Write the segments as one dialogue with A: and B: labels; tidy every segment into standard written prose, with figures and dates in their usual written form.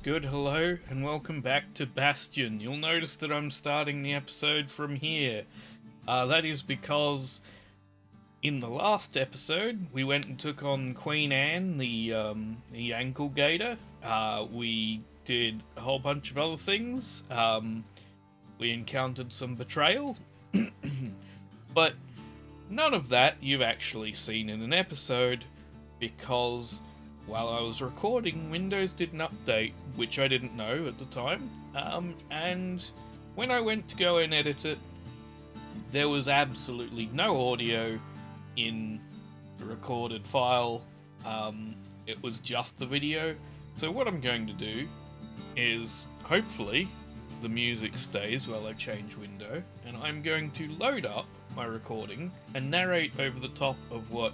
A: good hello and welcome back to Bastion. You'll notice that I'm starting the episode from here. That is because in the last episode we went and took on Queen Anne, the ankle gator. We did a whole bunch of other things. We encountered some betrayal. But none of that you've actually seen in an episode because while I was recording, Windows didn't update, which I didn't know at the time, and when I went to go and edit it, there was absolutely no audio in the recorded file. It was just the video. So what I'm going to do is, hopefully, the music stays while I change window, and I'm going to load up my recording and narrate over the top of what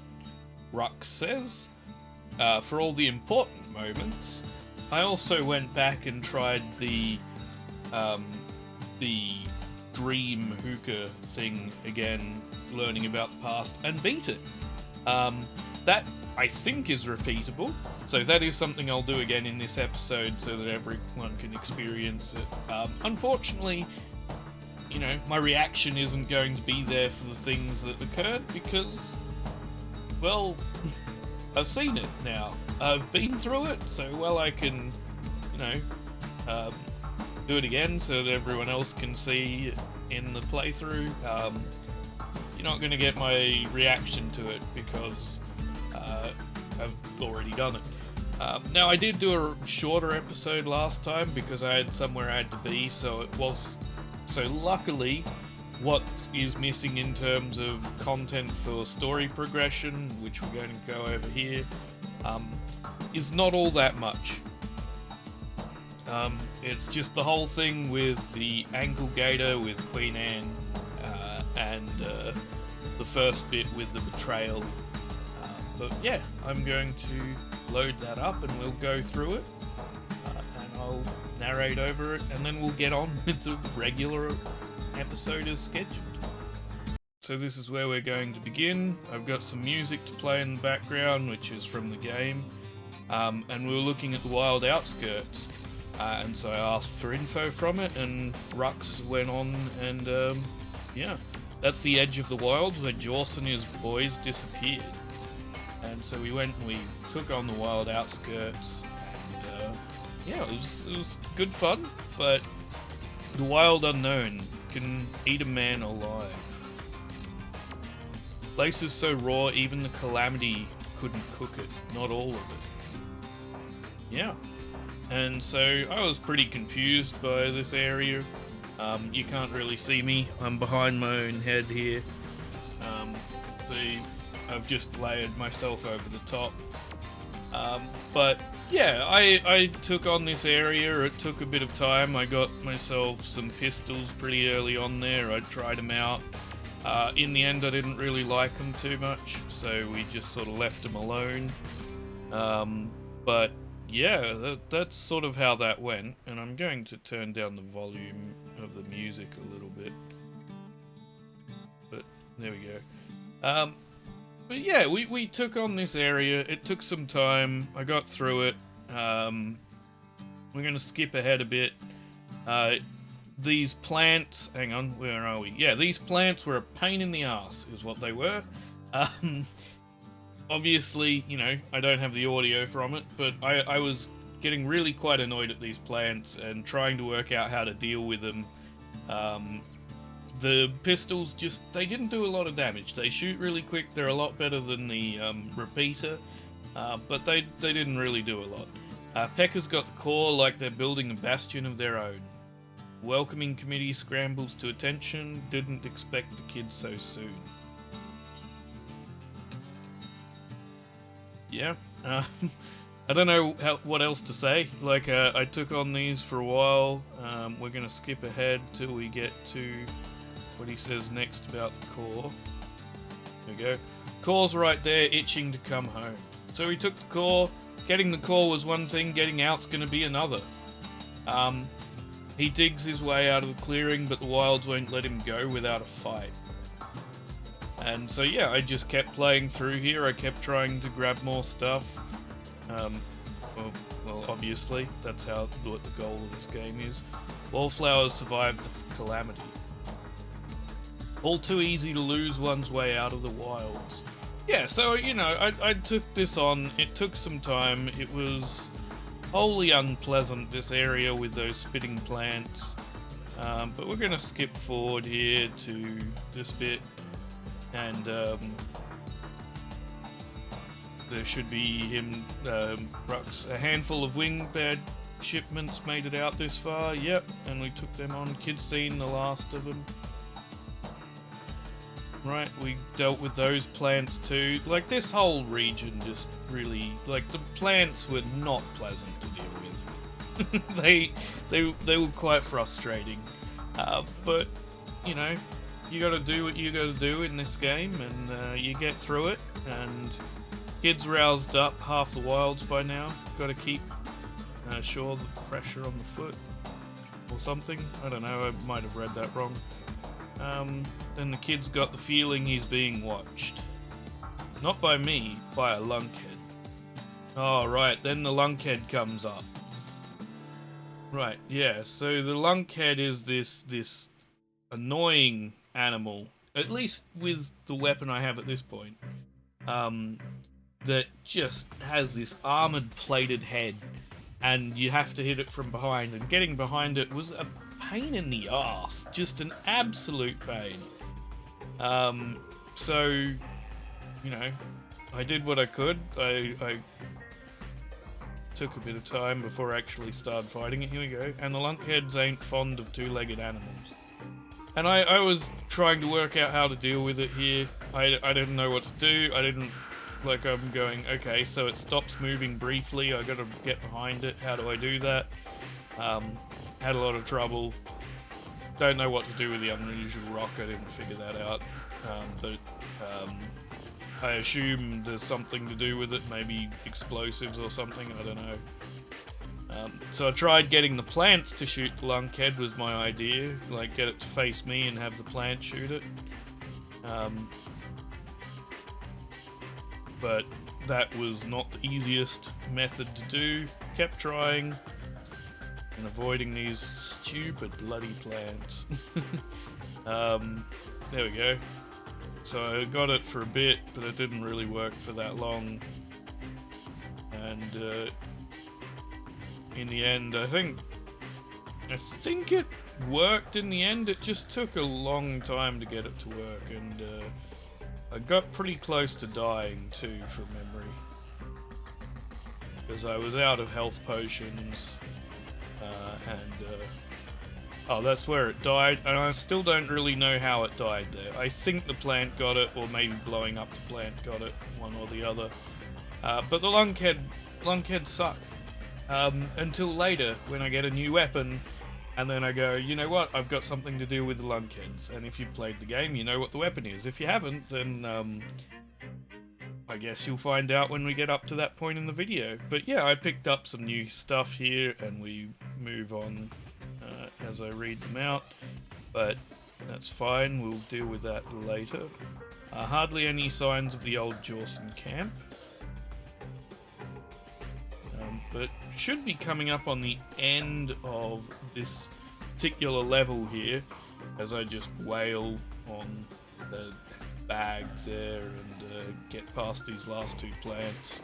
A: Rux says. For all the important moments. I also went back and tried the dream hookah thing again, learning about the past, and beat it. That, I think, is repeatable, so that is something I'll do again in this episode so that everyone can experience it. Unfortunately, you know, my reaction isn't going to be there for the things that occurred because, well... I've seen it now. I've been through it, so well I can, you know, do it again so that everyone else can see in the playthrough. You're not going to get my reaction to it because I've already done it. Now, I did do a shorter episode last time because I had somewhere I had to be, so luckily what is missing in terms of content for story progression, which we're going to go over here, is not all that much. It's just the whole thing with the ankle gator with Queen Anne, and the first bit with the betrayal. But yeah, I'm going to load that up and we'll go through it, and I'll narrate over it, and then we'll get on with the regular episode as scheduled. So this is where we're going to begin. I've got some music to play in the background, which is from the game, and we were looking at the wild outskirts, and so I asked for info from it, and Rux went on, and yeah, that's the edge of the wilds where Jorce and his boys disappeared, and so we went and we took on the wild outskirts, and yeah, it was good fun, but the wild unknown can eat a man alive. The place is so raw, even the Calamity couldn't cook it. Not all of it. Yeah. And so I was pretty confused by this area. You can't really see me. I'm behind my own head here. So I've just layered myself over the top. But yeah, I took on this area. It took a bit of time. I got myself some pistols pretty early on there. I tried them out. In the end, I didn't really like them too much, so we just sort of left them alone. But yeah, that's sort of how that went. And I'm going to turn down the volume of the music a little bit. But there we go. But yeah, we took on this area. It took some time. I got through it. We're going to skip ahead a bit. These plants... Hang on, where are we? Yeah, these plants were a pain in the ass, is what they were. Obviously, you know, I don't have the audio from it, but I was getting really quite annoyed at these plants and trying to work out how to deal with them. The pistols just, they didn't do a lot of damage. They shoot really quick, they're a lot better than the repeater, but they didn't really do a lot. Pekka's got the core like they're building a bastion of their own. Welcoming committee scrambles to attention, didn't expect the kids so soon. Yeah, I don't know what else to say. Like, I took on these for a while. We're going to skip ahead till we get to what he says next about the core. There we go. Core's right there, itching to come home. So we took the core. Getting the core was one thing, getting out's going to be another. He digs his way out of the clearing, but the wilds won't let him go without a fight. And so yeah, I just kept playing through here. I kept trying to grab more stuff. Well, obviously, that's what the goal of this game is. Wallflowers survived the calamity. All too easy to lose one's way out of the wilds. Yeah, so, you know, I took this on. It took some time. It was wholly unpleasant, this area with those spitting plants. But we're going to skip forward here to this bit. And there should be a handful of wingbat shipments made it out this far. Yep, and we took them on. Kids seen the last of them. Right, we dealt with those plants too. Like, this whole region just really, like, the plants were not pleasant to deal with. they were quite frustrating. But, you know, you gotta do what you gotta do in this game, and you get through it. And kids roused up half the wilds by now. Gotta keep sure the pressure on the foot or something. I don't know, I might have read that wrong. Then the kid's got the feeling he's being watched. Not by me, by a lunkhead. Oh, right, then the lunkhead comes up. Right, yeah, so the lunkhead is this annoying animal, at least with the weapon I have at this point, that just has this armoured plated head, and you have to hit it from behind, and getting behind it was a pain in the arse, just an absolute pain. So, you know, I did what I could. I took a bit of time before I actually started fighting it. Here we go. And the lunkheads ain't fond of two-legged animals. And I was trying to work out how to deal with it here. I didn't know what to do. I'm going, okay, so it stops moving briefly. I gotta get behind it. How do I do that? Had a lot of trouble. Don't know what to do with the unusual rock. I didn't figure that out. But I assume there's something to do with it. Maybe explosives or something. I don't know. So I tried getting the plants to shoot the lunkhead was my idea. Like, get it to face me and have the plant shoot it. But that was not the easiest method to do. Kept trying. And avoiding these stupid bloody plants. There we go. So I got it for a bit, but it didn't really work for that long. And in the end, I think it worked in the end. It just took a long time to get it to work, and I got pretty close to dying too, from memory. Because I was out of health potions. Oh, that's where it died, and I still don't really know how it died there. I think the plant got it, or maybe blowing up the plant got it, one or the other. But the lunkheads suck. Until later, when I get a new weapon, and then I go, you know what, I've got something to do with the lunkheads. And if you've played the game, you know what the weapon is. If you haven't, then I guess you'll find out when we get up to that point in the video. But yeah, I picked up some new stuff here, and we move on as I read them out. But that's fine, we'll deal with that later. Hardly any signs of the old Jawson camp. But should be coming up on the end of this particular level here, as I just wail on the bag there and get past these last two plants.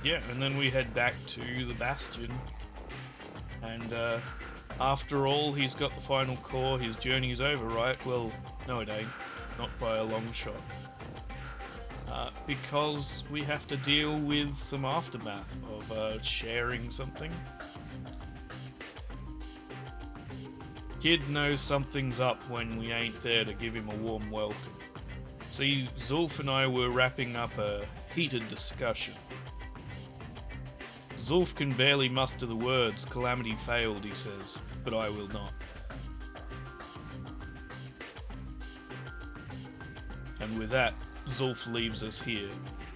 A: Yeah, and then we head back to the Bastion, and after all, he's got the final core. His journey is over, right? Well, no it ain't, not by a long shot. Because we have to deal with some aftermath of sharing something. Kid knows something's up when we ain't there to give him a warm welcome. See, Zulf and I were wrapping up a heated discussion. Zulf can barely muster the words, "Calamity failed," he says, but I will not. And with that, Zulf leaves us here,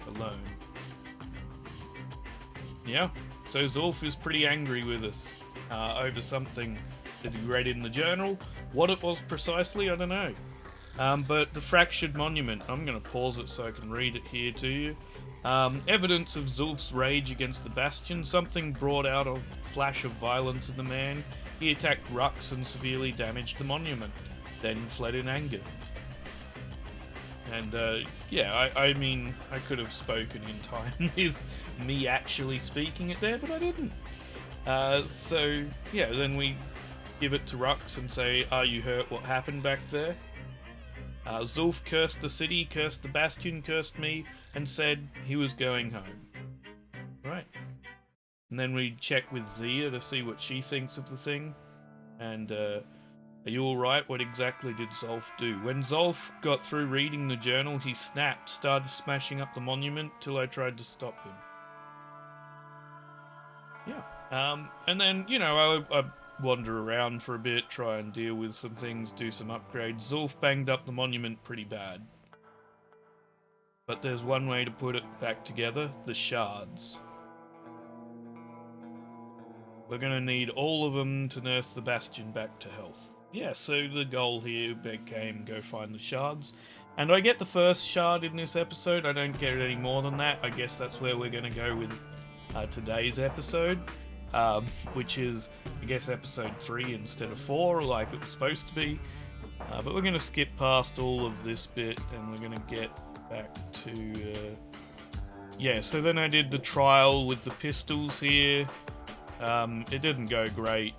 A: alone. Yeah, so Zulf is pretty angry with us over something that he read in the journal. What it was precisely, I don't know. But the fractured monument, I'm going to pause it so I can read it here to you. Evidence of Zulf's rage against the Bastion. Something brought out a flash of violence in the man. He attacked Rux and severely damaged the monument, then fled in anger. And, yeah, I mean, I could have spoken in time with me actually speaking it there, but I didn't. So, yeah, then we give it to Rux and say, are you hurt what happened back there? Zulf cursed the city, cursed the Bastion, cursed me, and said he was going home. Right. And then we check with Zia to see what she thinks of the thing. And, are you alright? What exactly did Zulf do? When Zulf got through reading the journal, he snapped, started smashing up the monument till I tried to stop him. Yeah. And then, you know, I wander around for a bit, try and deal with some things, do some upgrades. Zulf banged up the monument pretty bad. But there's one way to put it back together, the shards. We're going to need all of them to nurse the Bastion back to health. Yeah, so the goal here became go find the shards. And I get the first shard in this episode, I don't get any more than that. I guess that's where we're going to go with today's episode. Which is, I guess, episode 3 instead of 4, like it was supposed to be. But we're going to skip past all of this bit, and we're going to get back to... yeah, so then I did the trial with the pistols here. It didn't go great.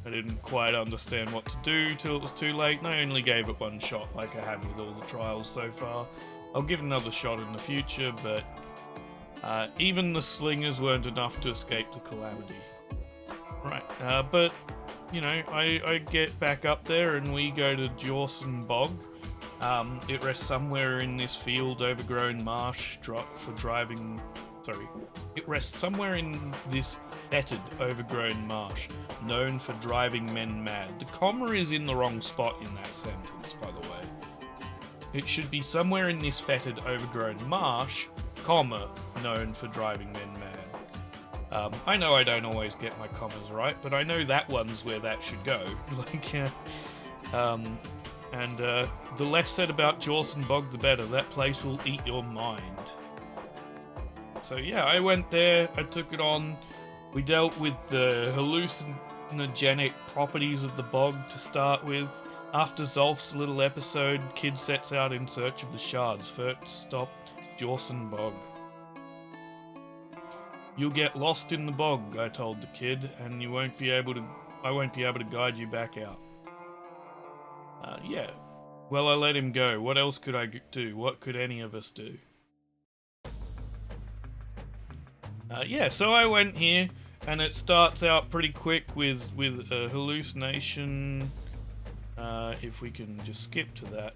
A: I didn't quite understand what to do till it was too late, and I only gave it one shot like I have with all the trials so far. I'll give it another shot in the future, but... even the slingers weren't enough to escape the calamity. Right, but, you know, I get back up there and we go to Jawson Bog. It rests somewhere in this field overgrown marsh for driving... Sorry. It rests somewhere in this fetid overgrown marsh, known for driving men mad. The comma is in the wrong spot in that sentence, by the way. It should be somewhere in this fetid overgrown marsh, comma, known for driving men mad. I know I don't always get my commas right, but I know that one's where that should go. The less said about Jawson Bog, the better. That place will eat your mind. So yeah, I went there, I took it on. We dealt with the hallucinogenic properties of the bog to start with. After Zulf's little episode, Kid sets out in search of the shards. First stop, Jawson Bog. You'll get lost in the bog, I told the kid, and I won't be able to guide you back out. Yeah. Well, I let him go. What else could I do? What could any of us do? Yeah, so I went here, and it starts out pretty quick with a hallucination. If we can just skip to that.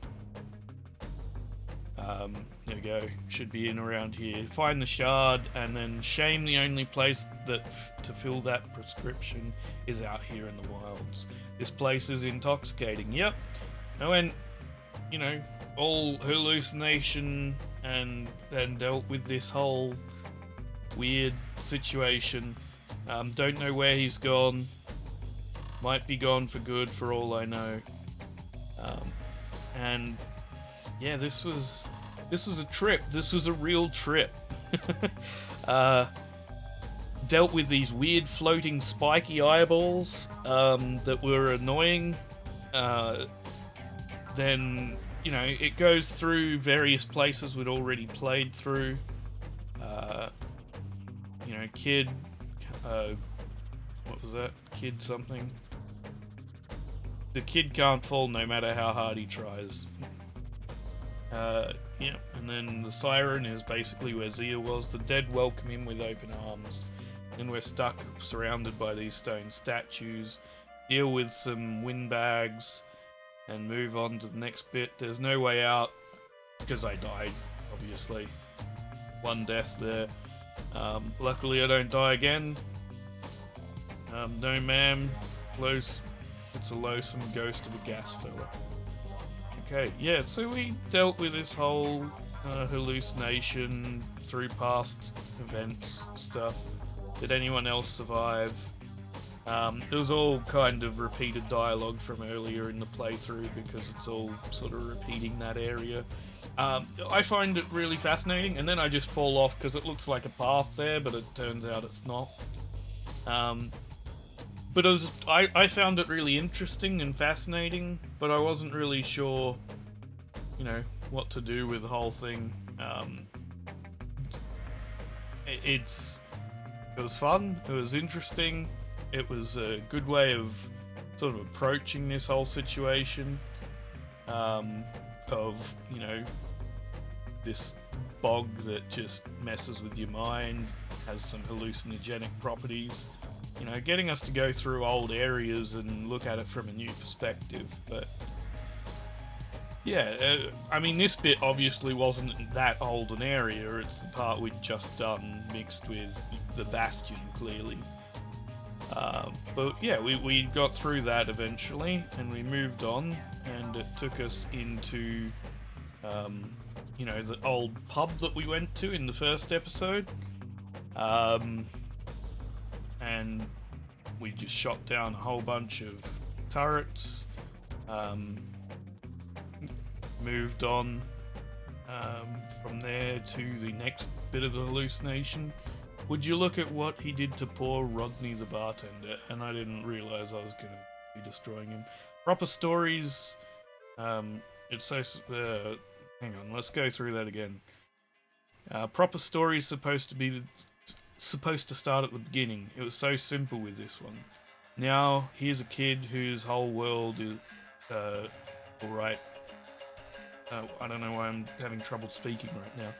A: There we go. Should be in around here. Find the shard, and then shame the only place that to fill that prescription is out here in the wilds. This place is intoxicating. Yep. I went, you know, all hallucination and dealt with this whole weird situation. Don't know where he's gone. Might be gone for good for all I know. And yeah, this was a trip. This was a real trip. Dealt with these weird floating spiky eyeballs that were annoying. Then, you know, it goes through various places we'd already played through. You know, Kid... what was that? Kid something? The kid can't fall no matter how hard he tries. Yeah, and then the siren is basically where Zia was. The dead welcome him with open arms. Then we're stuck, surrounded by these stone statues. Deal with some windbags, and move on to the next bit. There's no way out, because I died, obviously. One death there. Luckily I don't die again. No ma'am. It's a loathsome ghost of a gas fella. Okay, yeah, so we dealt with this whole hallucination through past events stuff. Did anyone else survive? It was all kind of repeated dialogue from earlier in the playthrough because it's all sort of repeating that area. I find it really fascinating, and then I just fall off because it looks like a path there, but it turns out it's not. But I found it really interesting and fascinating, but I wasn't really sure, what to do with the whole thing. It was fun, it was interesting, it was a good way of sort of approaching this whole situation of, this bog that just messes with your mind, has some hallucinogenic properties, getting us to go through old areas and look at it from a new perspective. But yeah, this bit obviously wasn't that old an area, it's the part we'd just done mixed with the Bastion, clearly. But yeah, we got through that eventually, and we moved on, and it took us into, the old pub that we went to in the first episode. And we just shot down a whole bunch of turrets, moved on from there to the next bit of the hallucination. Would you look at what he did to poor Rodney the bartender? And I didn't realise I was going to be destroying him. Proper stories. It's so. Hang on, let's go through that again. Proper stories supposed to start at the beginning. It was so simple with this one. Now here's a kid whose whole world is alright. I don't know why I'm having trouble speaking right now.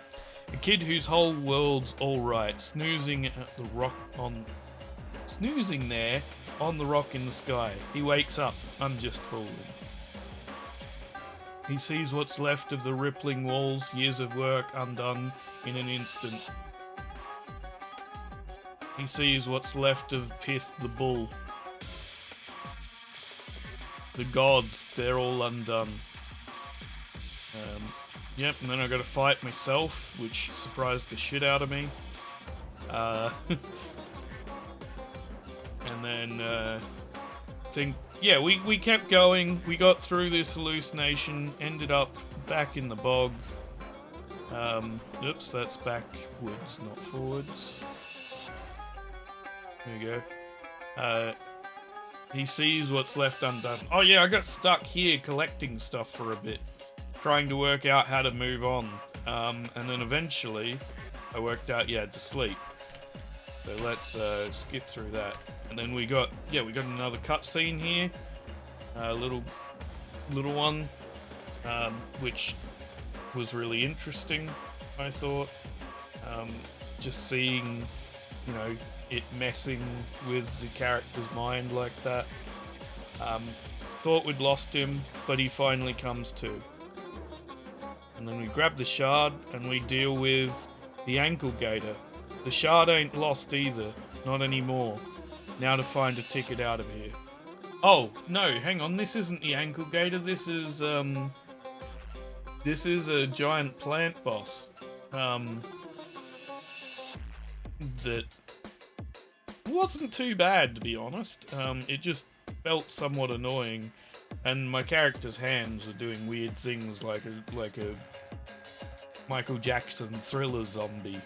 A: A kid whose whole world's alright, snoozing there on the rock in the sky. He wakes up, I'm just fooling. He sees what's left of the rippling walls, years of work undone in an instant. He sees what's left of Pith the bull. The gods, they're all undone. Yep, and then I got to fight myself, which surprised the shit out of me. And then, we kept going. We got through this hallucination, ended up back in the bog. Oops, that's backwards, not forwards. There you go. He sees what's left undone. Oh yeah, I got stuck here collecting stuff for a bit, trying to work out how to move on. And then eventually, I worked out, to sleep. So let's skip through that. And then we got another cutscene here, little one, which was really interesting, I thought. Just seeing, it messing with the character's mind like that. Thought we'd lost him, but he finally comes to. And then we grab the shard and we deal with the ankle gator. The shard ain't lost either, not anymore. Now to find a ticket out of here. Oh, no, hang on, this isn't the ankle gator, this is a giant plant boss. That wasn't too bad, to be honest. It just felt somewhat annoying, and my character's hands were doing weird things like a Michael Jackson Thriller zombie.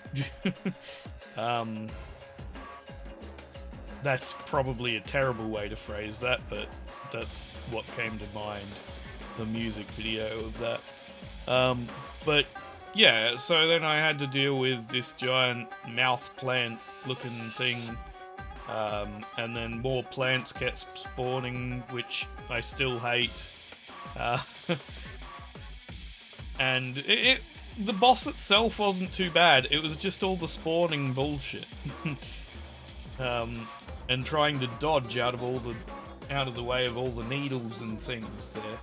A: That's probably a terrible way to phrase that, but that's what came to mind. The music video of that. But yeah, so then I had to deal with this giant mouth plant looking thing. And then more plants kept spawning, which I still hate. And the boss itself wasn't too bad. It was just all the spawning bullshit. And trying to dodge out of the way of all the needles and things there.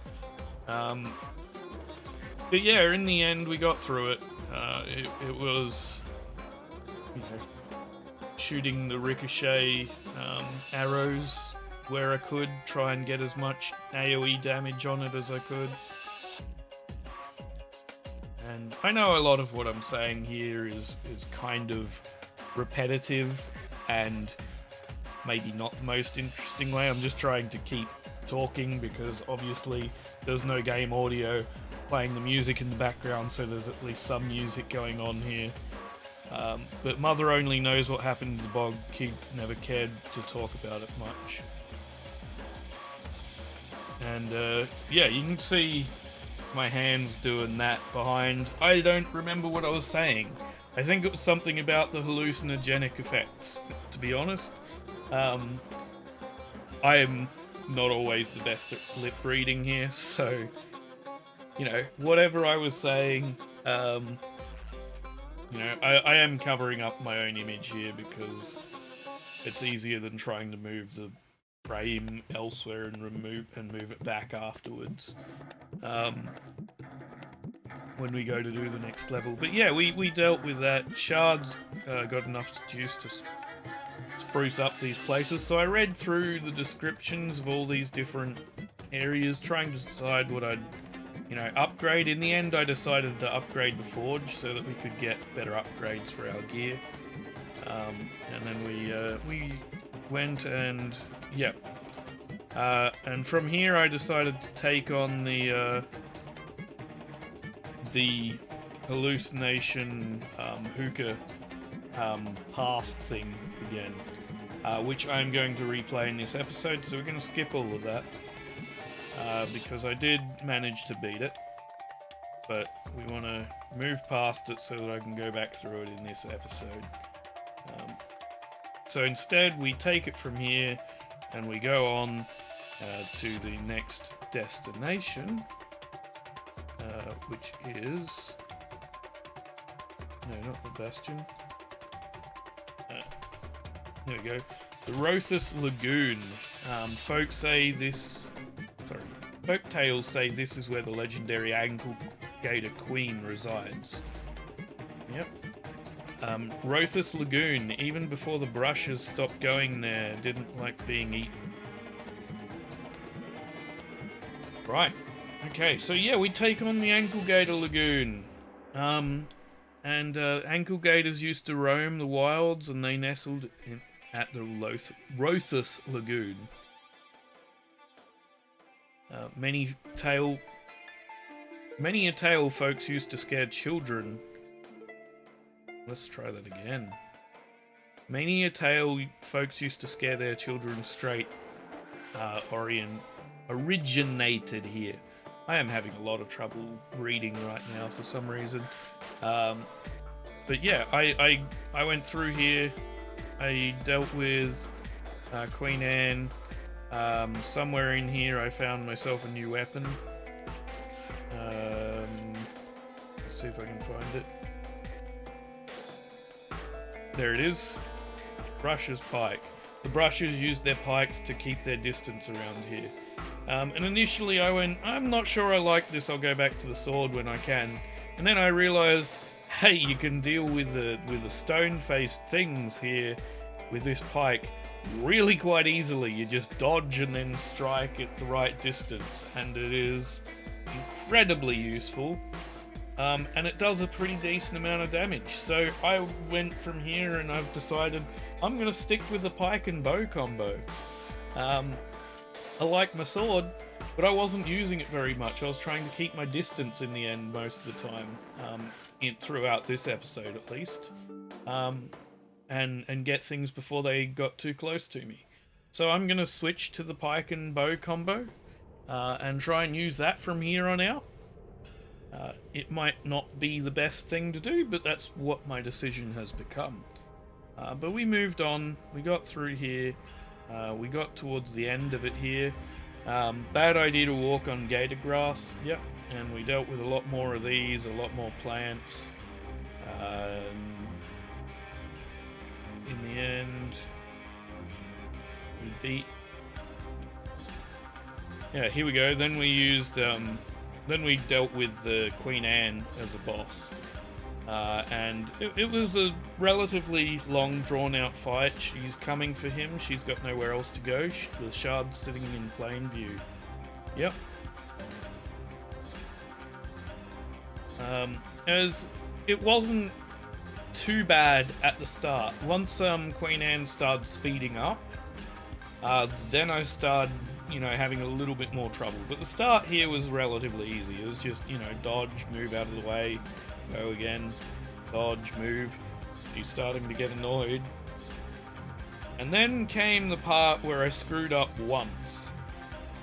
A: But yeah, in the end we got through it. It was, shooting the ricochet arrows where I could, try and get as much AoE damage on it as I could. And I know a lot of what I'm saying here is kind of repetitive, and maybe not the most interesting way. I'm just trying to keep talking because obviously there's no game audio playing the music in the background, so there's at least some music going on here. But Mother only knows what happened in the bog. Kid never cared to talk about it much. And yeah, you can see my hands doing that behind. I don't remember what I was saying. I think it was something about the hallucinogenic effects, to be honest. I am not always the best at lip reading here, so, you know, whatever I was saying, you know, I am covering up my own image here because it's easier than trying to move the frame elsewhere and move it back afterwards when we go to do the next level. But yeah, we dealt with that. Shards got enough juice to spruce up these places, so I read through the descriptions of all these different areas, trying to decide what I'd, you know, upgrade. In the end, I decided to upgrade the forge so that we could get better upgrades for our gear. And then we went and yeah. And from here, I decided to take on the hallucination hookah past thing again, which I'm going to replay in this episode. So we're going to skip all of that. Because I did manage to beat it, but we want to move past it so that I can go back through it in this episode. So instead, we take it from here and we go on to the next destination, which is... No, not the Bastion. There we go. The Rothus Lagoon. Folks say this... Sorry. Folktales say this is where the legendary Ankle Gator Queen resides. Yep. Rothus Lagoon, even before the brushes stopped going there, didn't like being eaten. Right. Okay, so yeah, we take on the Ankle Gator Lagoon. Ankle Gators used to roam the wilds, and they nestled at the Rothus Lagoon. Many a tale folks used to scare children. Let's try that again. Many a tale folks used to scare their children straight originated here. I am having a lot of trouble reading right now for some reason. But yeah, I went through here. I dealt with Queen Anne. Somewhere in here I found myself a new weapon. Let's see if I can find it. There it is. Brush's pike. The Brushers used their pikes to keep their distance around here. And initially I went, I'm not sure I like this, I'll go back to the sword when I can. And then I realised, hey, you can deal with the stone-faced things here with this pike really quite easily. You just dodge and then strike at the right distance, and it is incredibly useful. And it does a pretty decent amount of damage. So I went from here and I've decided I'm going to stick with the pike and bow combo. I like my sword, but I wasn't using it very much. I was trying to keep my distance in the end most of the time, throughout this episode at least, and get things before they got too close to me. So I'm going to switch to the pike and bow combo, and try and use that from here on out. It might not be the best thing to do, but that's what my decision has become. But we moved on, we got through here, we got towards the end of it here. Bad idea to walk on gator grass, yep, and we dealt with a lot more of these, a lot more plants. In the end, we beat... Yeah, here we go, then we used... Then we dealt with the Queen Anne as a boss. And it was a relatively long, drawn-out fight. She's coming for him. She's got nowhere else to go. The shard's sitting in plain view. Yep. As it wasn't too bad at the start. Once Queen Anne started speeding up, Then I started, having a little bit more trouble. But the start here was relatively easy. It was just, dodge, move out of the way, go again, dodge, move. She's starting to get annoyed. And then came the part where I screwed up once.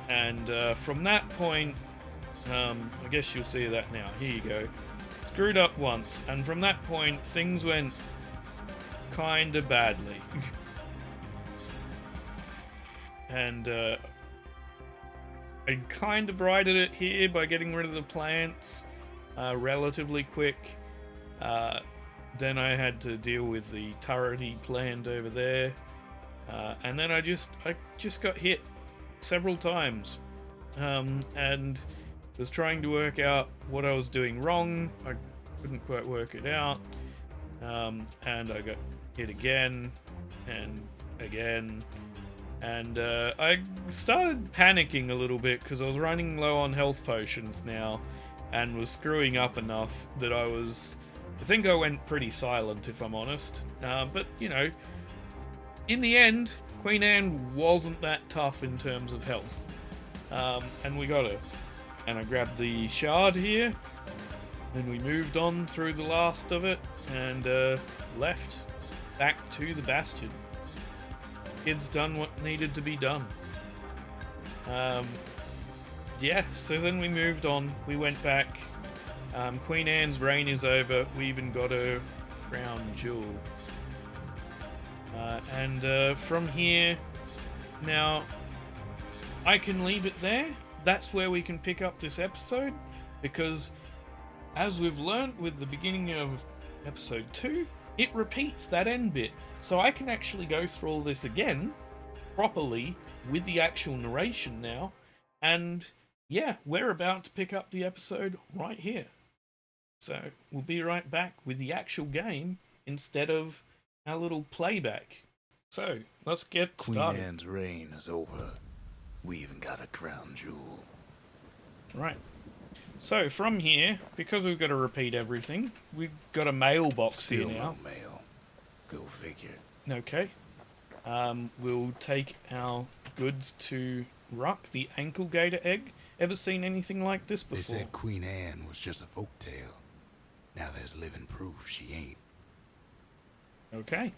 A: And from that point, I guess you'll see that now. Here you go. Screwed up once. And from that point, things went kinda badly. And I kind of righted it here by getting rid of the plants relatively quick. Then I had to deal with the turrety plant over there. And then I just got hit several times. And was trying to work out what I was doing wrong. I couldn't quite work it out. And I got hit again and again. And I started panicking a little bit because I was running low on health potions now and was screwing up enough that I think I went pretty silent, if I'm honest. But, in the end, Queen Anne wasn't that tough in terms of health. And we got her. And I grabbed the shard here, and we moved on through the last of it, and left back to the Bastion. Kid's done what needed to be done. Yeah, so then we moved on. We went back. Queen Anne's reign is over. We even got her crown jewel. And from here, now, I can leave it there. That's where we can pick up this episode, because as we've learnt with the beginning of episode 2, it repeats that end bit. So I can actually go through all this again, properly, with the actual narration now, and yeah, we're about to pick up the episode right here. So we'll be right back with the actual game instead of our little playback. So let's get started.
B: Queen Anne's reign is over. We even got a crown jewel.
A: Right. So from here, because we've got to repeat everything, we've got a mailbox
B: Still
A: here now.
B: no mail. Go figure.
A: Okay. We'll take our goods to Ruck, the ankle gator egg. Ever seen anything like this before?
B: They said Queen Anne was just a folktale. Now there's living proof she ain't.
A: Okay.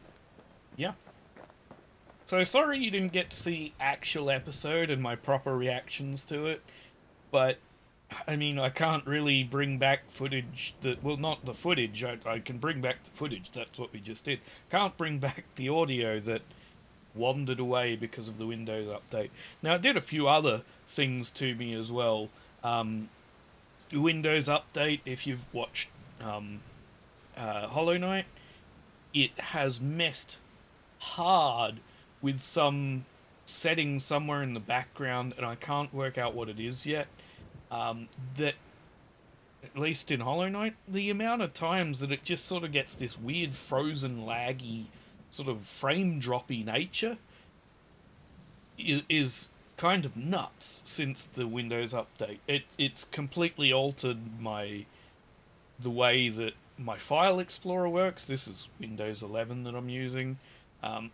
A: Yeah. So sorry you didn't get to see actual episode and my proper reactions to it, but I mean, I can't really bring back footage that, well, not the footage, I can bring back the footage, that's what we just did. Can't bring back the audio that wandered away because of the Windows update. Now, it did a few other things to me as well. The Windows update, if you've watched Hollow Knight, it has messed hard with some setting somewhere in the background, and I can't work out what it is yet. That, at least in Hollow Knight, the amount of times that it just sort of gets this weird frozen, laggy, sort of frame-droppy nature is kind of nuts since the Windows update. It's completely altered the way that my file explorer works. This is Windows 11 that I'm using. And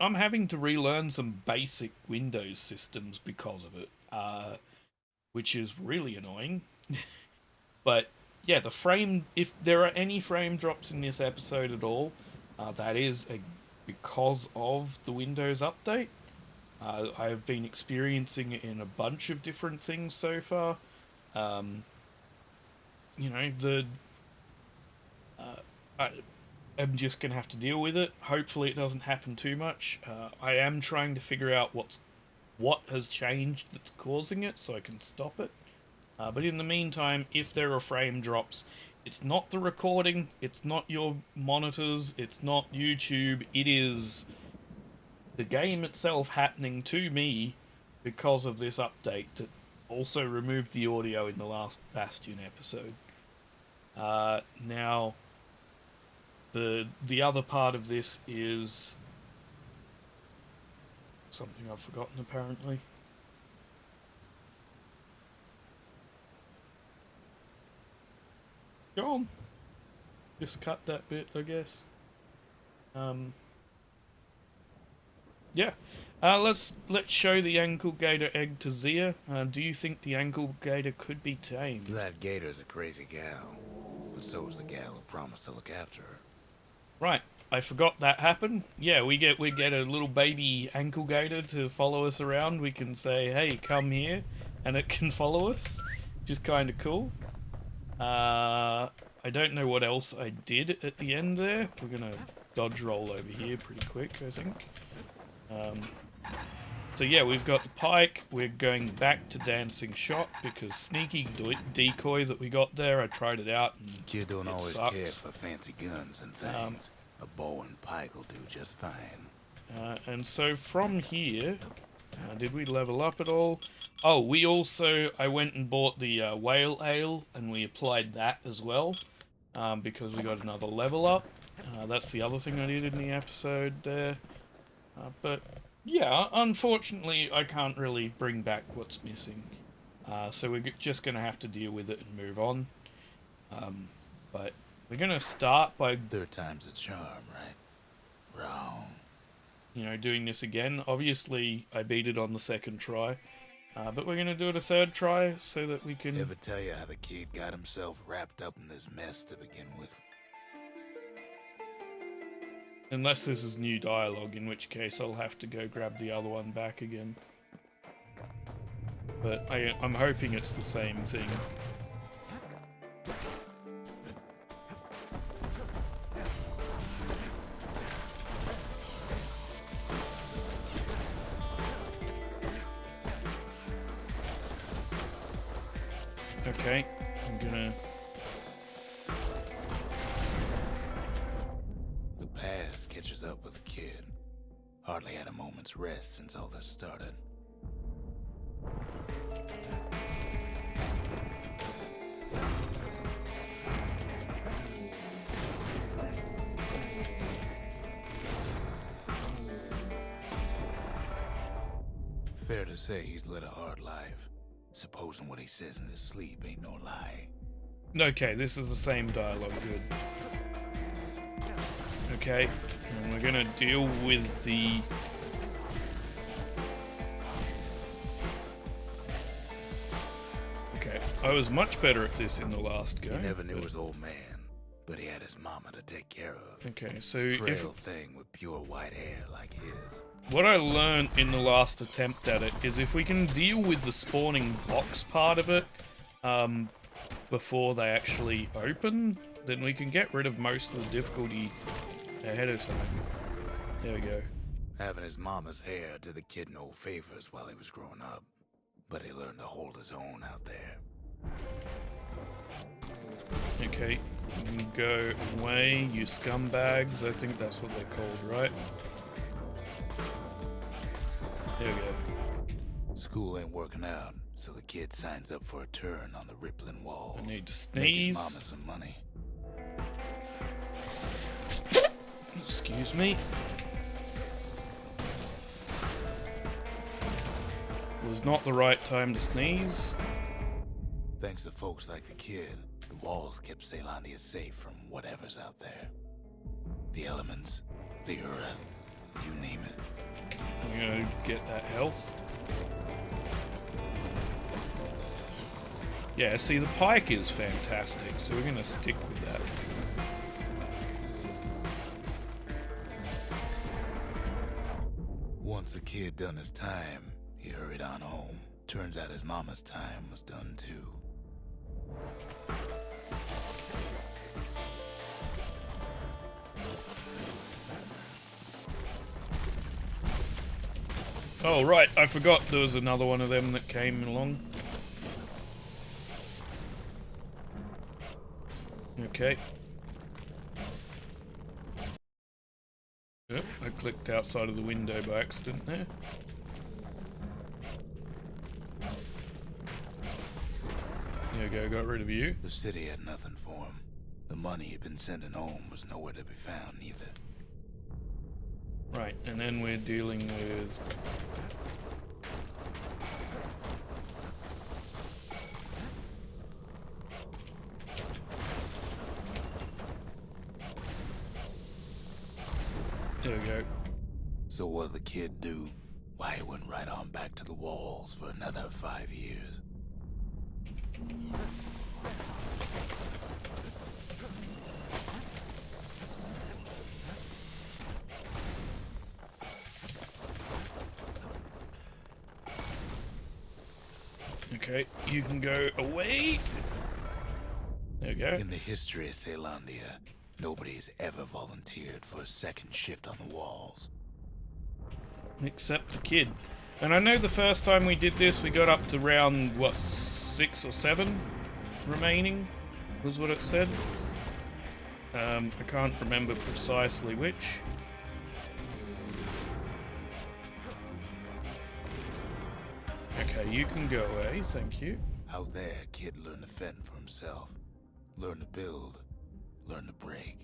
A: I'm having to relearn some basic Windows systems because of it, which is really annoying. But yeah, if there are any frame drops in this episode at all, that is because of the Windows update. I have been experiencing it in a bunch of different things so far. I'm just going to have to deal with it. Hopefully it doesn't happen too much. I am trying to figure out what has changed that's causing it so I can stop it. But in the meantime, if there are frame drops, it's not the recording, it's not your monitors, it's not YouTube, it is the game itself happening to me because of this update that also removed the audio in the last Bastion episode. Now, the other part of this is something I've forgotten, apparently. Go on. Just cut that bit, I guess. Yeah. Let's show the ankle gator egg to Zia. Do you think the ankle gator could be tamed?
B: That gator's a crazy gal, but so is the gal who promised to look after her.
A: Right. I forgot that happened. Yeah, we get a little baby ankle gator to follow us around. We can say, "Hey, come here," and it can follow us, which is kind of cool. I don't know what else I did at the end there. We're gonna dodge roll over here pretty quick, I think. So yeah, we've got the pike. We're going back to dancing shot because sneaky decoy that we got there. I tried it out. And
B: Kid don't always
A: sucks.
B: care for fancy guns and things. A bow and pike will do just fine.
A: And so from here, did we level up at all? Oh, I went and bought the whale ale and we applied that as well because we got another level up. That's the other thing I did in the episode there. But yeah, unfortunately, I can't really bring back what's missing. So we're just going to have to deal with it and move on. But we're going to start by...
B: Third time's a charm, right? Wrong.
A: You know, doing this again. Obviously, I beat it on the second try. But we're going to do it a third try so that we can...
B: Ever tell you how the kid got himself wrapped up in this mess to begin with?
A: Unless this is new dialogue, in which case I'll have to go grab the other one back again. But I'm hoping it's the same thing. Okay, I'm gonna...
B: The past catches up with the kid. Hardly had a moment's rest since all this started. Fair to say he's led a hard life. Supposing what he says in his sleep ain't no lie.
A: Okay, this is the same dialogue, good. Okay, and we're gonna deal with the... Okay, I was much better at this in the last go.
B: He never knew his old man, but he had his mama to take care of.
A: Okay, so
B: Frail thing with pure white hair like his.
A: What I learned in the last attempt at it is if we can deal with the spawning box part of it before they actually open, then we can get rid of most of the difficulty ahead of time. There we go.
B: Having his mama's hair did the kid no favors while he was growing up, but he learned to hold his own out there.
A: Okay, you can go away, you scumbags. I think that's what they're called, right? There we go.
B: School ain't working out, so the kid signs up for a turn on the rippling walls.
A: I need to
B: Make his
A: sneeze.
B: mama some money.
A: Excuse me. Was not the right time to sneeze.
B: Thanks to folks like the kid, the walls kept Ceylondia safe from whatever's out there. The elements, the Ura, you name it.
A: I'm gonna get that health. Yeah, see, the pike is fantastic, so we're gonna stick with that.
B: Once the kid done his time, he hurried on home. Turns out his mama's time was done too.
A: Oh, right, I forgot there was another one of them that came along. Okay. Oh, I clicked outside of the window by accident there. There we go, got rid of you.
B: The city had nothing for him. The money he'd been sending home was nowhere to be found either.
A: Right, and then we're dealing with... There we go.
B: So what'd the kid do? Why, he went right on back to the walls for another 5 years.
A: Okay, you can go away. There we go.
B: In the history of Caelondia, nobody's ever volunteered for a second shift on the walls.
A: Except the kid. And I know the first time we did this, we got up to round, what, 6 or 7 remaining, was what it said. I can't remember precisely which. Okay, you can go away, thank you.
B: Out there, kid learned to fend for himself. Learn to build. Learn to break.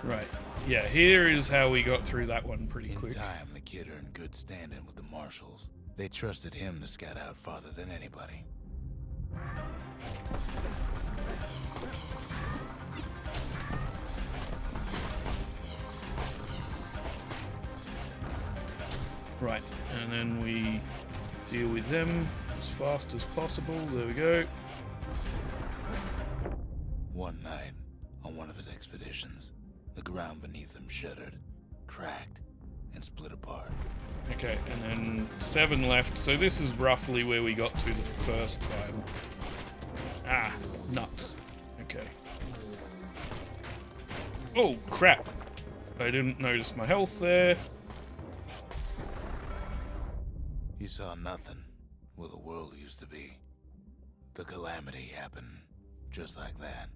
A: Right. Yeah, here is how we got through that one pretty quick.
B: In time, the kid earned good standing with the marshals. They trusted him to scout out farther than anybody.
A: Right, and then we deal with them as fast as possible. There we go.
B: One night, on one of his expeditions, the ground beneath him shuddered, cracked, and split apart.
A: Okay, and then 7 left, so this is roughly where we got to the first time. Ah, nuts. Okay. Oh, crap! I didn't notice my health there.
B: He saw nothing where the world used to be. The calamity happened just like that.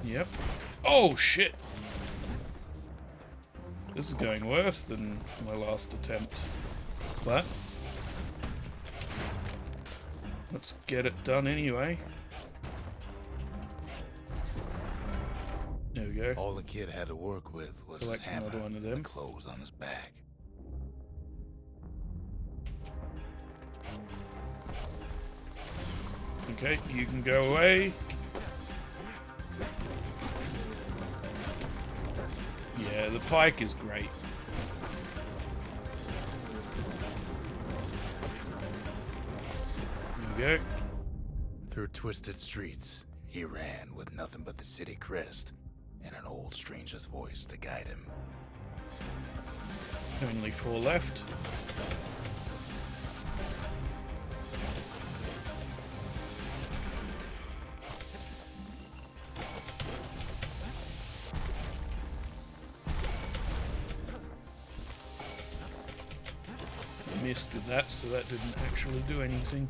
A: Yep. Oh, shit! This is going worse than my last attempt. But let's get it done anyway. There we go.
B: All the kid had to work with was his
A: Select
B: hammer
A: another one of
B: and the
A: them.
B: clothes on his back.
A: Okay, you can go away. Yeah, the pike is great. There we go.
B: Through twisted streets, he ran with nothing but the city crest and an old stranger's voice to guide him.
A: Only 4 left. Missed with that, so that didn't actually do anything.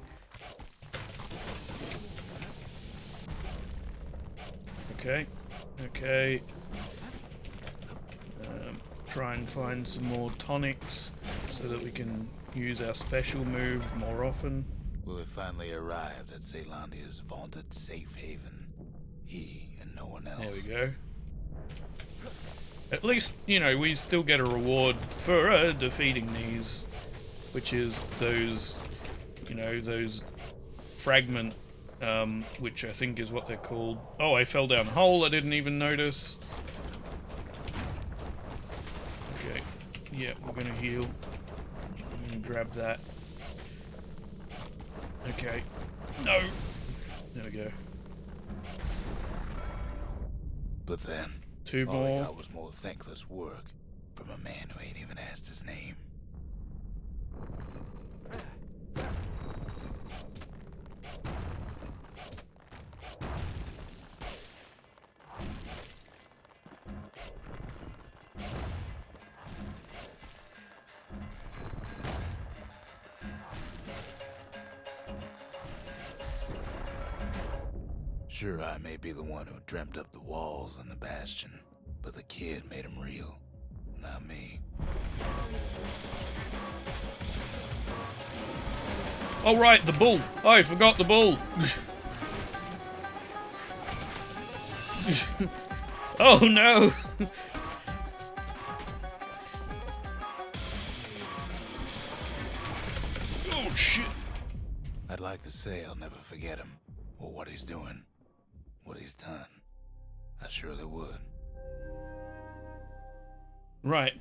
A: Okay, okay. Try and find some more tonics so that we can use our special move more often.
B: Will have finally arrived at Caelondia's vaunted safe haven. He and no one else.
A: There we go. At least, you know, we still get a reward for defeating these, which is those, you know, those fragment, which I think is what they're called. Oh, I fell down a hole, I didn't even notice. Okay, yeah, we're gonna heal. I'm gonna grab that. Okay, no! There we go.
B: But then,
A: 2
B: all
A: more.
B: I got was more thankless work from a man who ain't even asked his name. Sure, I may be the one who dreamt up the walls and the Bastion, but the kid made them real, not me.
A: Oh right, the bull! I forgot the bull! Oh no! shit!
B: I'd like to say I'll never forget him, or what he's doing, what he's done. I surely would.
A: Right.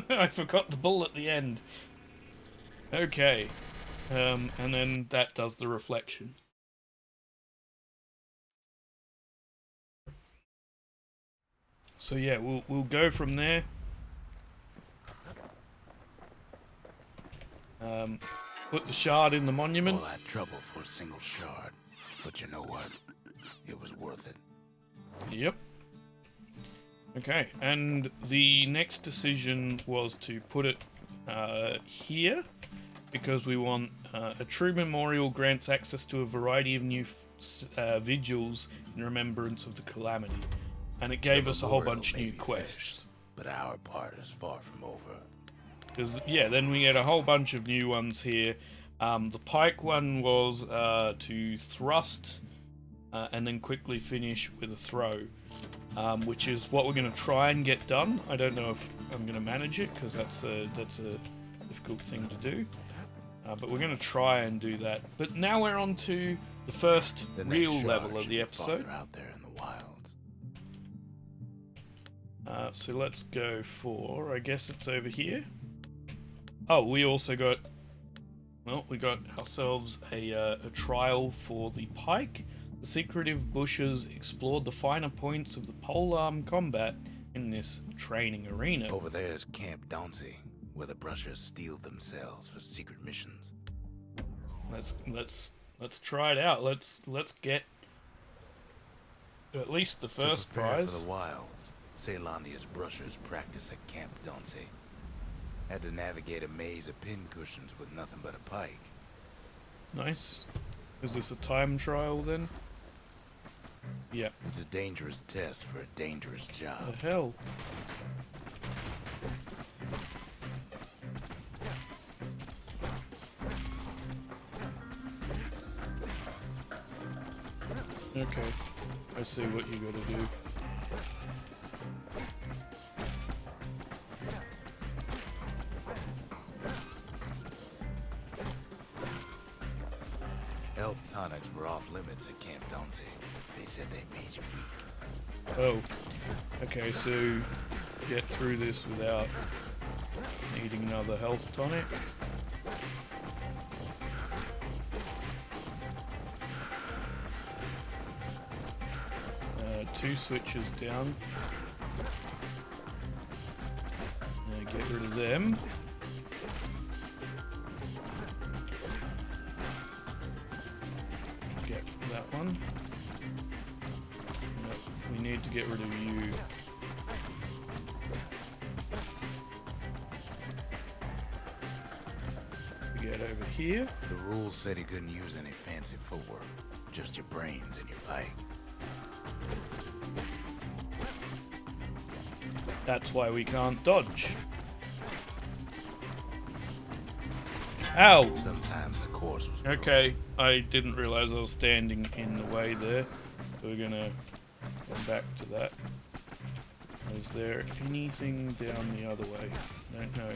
A: I forgot the bull at the end. Okay. And then that does the reflection. So yeah, we'll go from there. Put the shard in the monument.
B: All that trouble for a single shard, but you know what? It was worth it.
A: Yep. Okay, and the next decision was to put it here, because we want a true memorial grants access to a variety of new vigils in remembrance of the calamity, and it gave us a whole bunch of new quests.
B: Finished, but our part is far from over.
A: Because yeah, then we get a whole bunch of new ones here. The pike one was to thrust and then quickly finish with a throw, which is what we're going to try and get done. I don't know if I'm going to manage it, because that's a difficult thing to do. But we're going to try and do that. But now we're on to the first real level of the episode.
B: Out there in the wilds.
A: So let's go for, I guess it's over here. Oh, we also got, well, we got ourselves a trial for the pike. The secretive bushes explored the finer points of the polearm combat in this training arena.
B: Over there is Camp Dauncey, where the brushers steeled themselves for secret missions.
A: Let's try it out. Let's get at least the first prize.
B: For the wilds, Caelandia's brushers practice at Camp Dauncey. Had to navigate a maze of pincushions with nothing but a pike.
A: Nice. Is this a time trial then? Yeah.
B: It's a dangerous test for a dangerous job.
A: The hell? Okay. I see what you gotta do.
B: Health tonics were off limits at Camp Dauncey. They said they made you weak.
A: Oh. Okay, so get through this without needing another health tonic. 2 switches down. Get rid of them. Get that one. Nope, we need to get rid of you. Get over here.
B: The rules said he couldn't use any fancy footwork, just your brains and your pike.
A: That's why we can't dodge. Ow!
B: Sometimes the course was
A: okay, I didn't realize I was standing in the way there. So we're gonna go back to that. Is there anything down the other way? Don't know.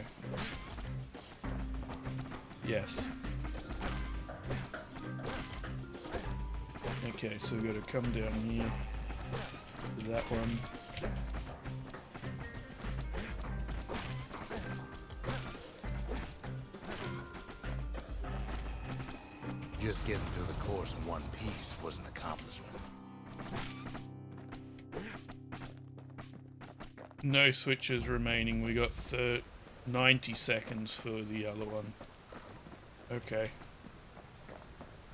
A: Yes. Okay, so we've got to come down here to that one.
B: Just getting through the course in one piece was an accomplishment.
A: No switches remaining. We got 90 seconds for the other one. Okay.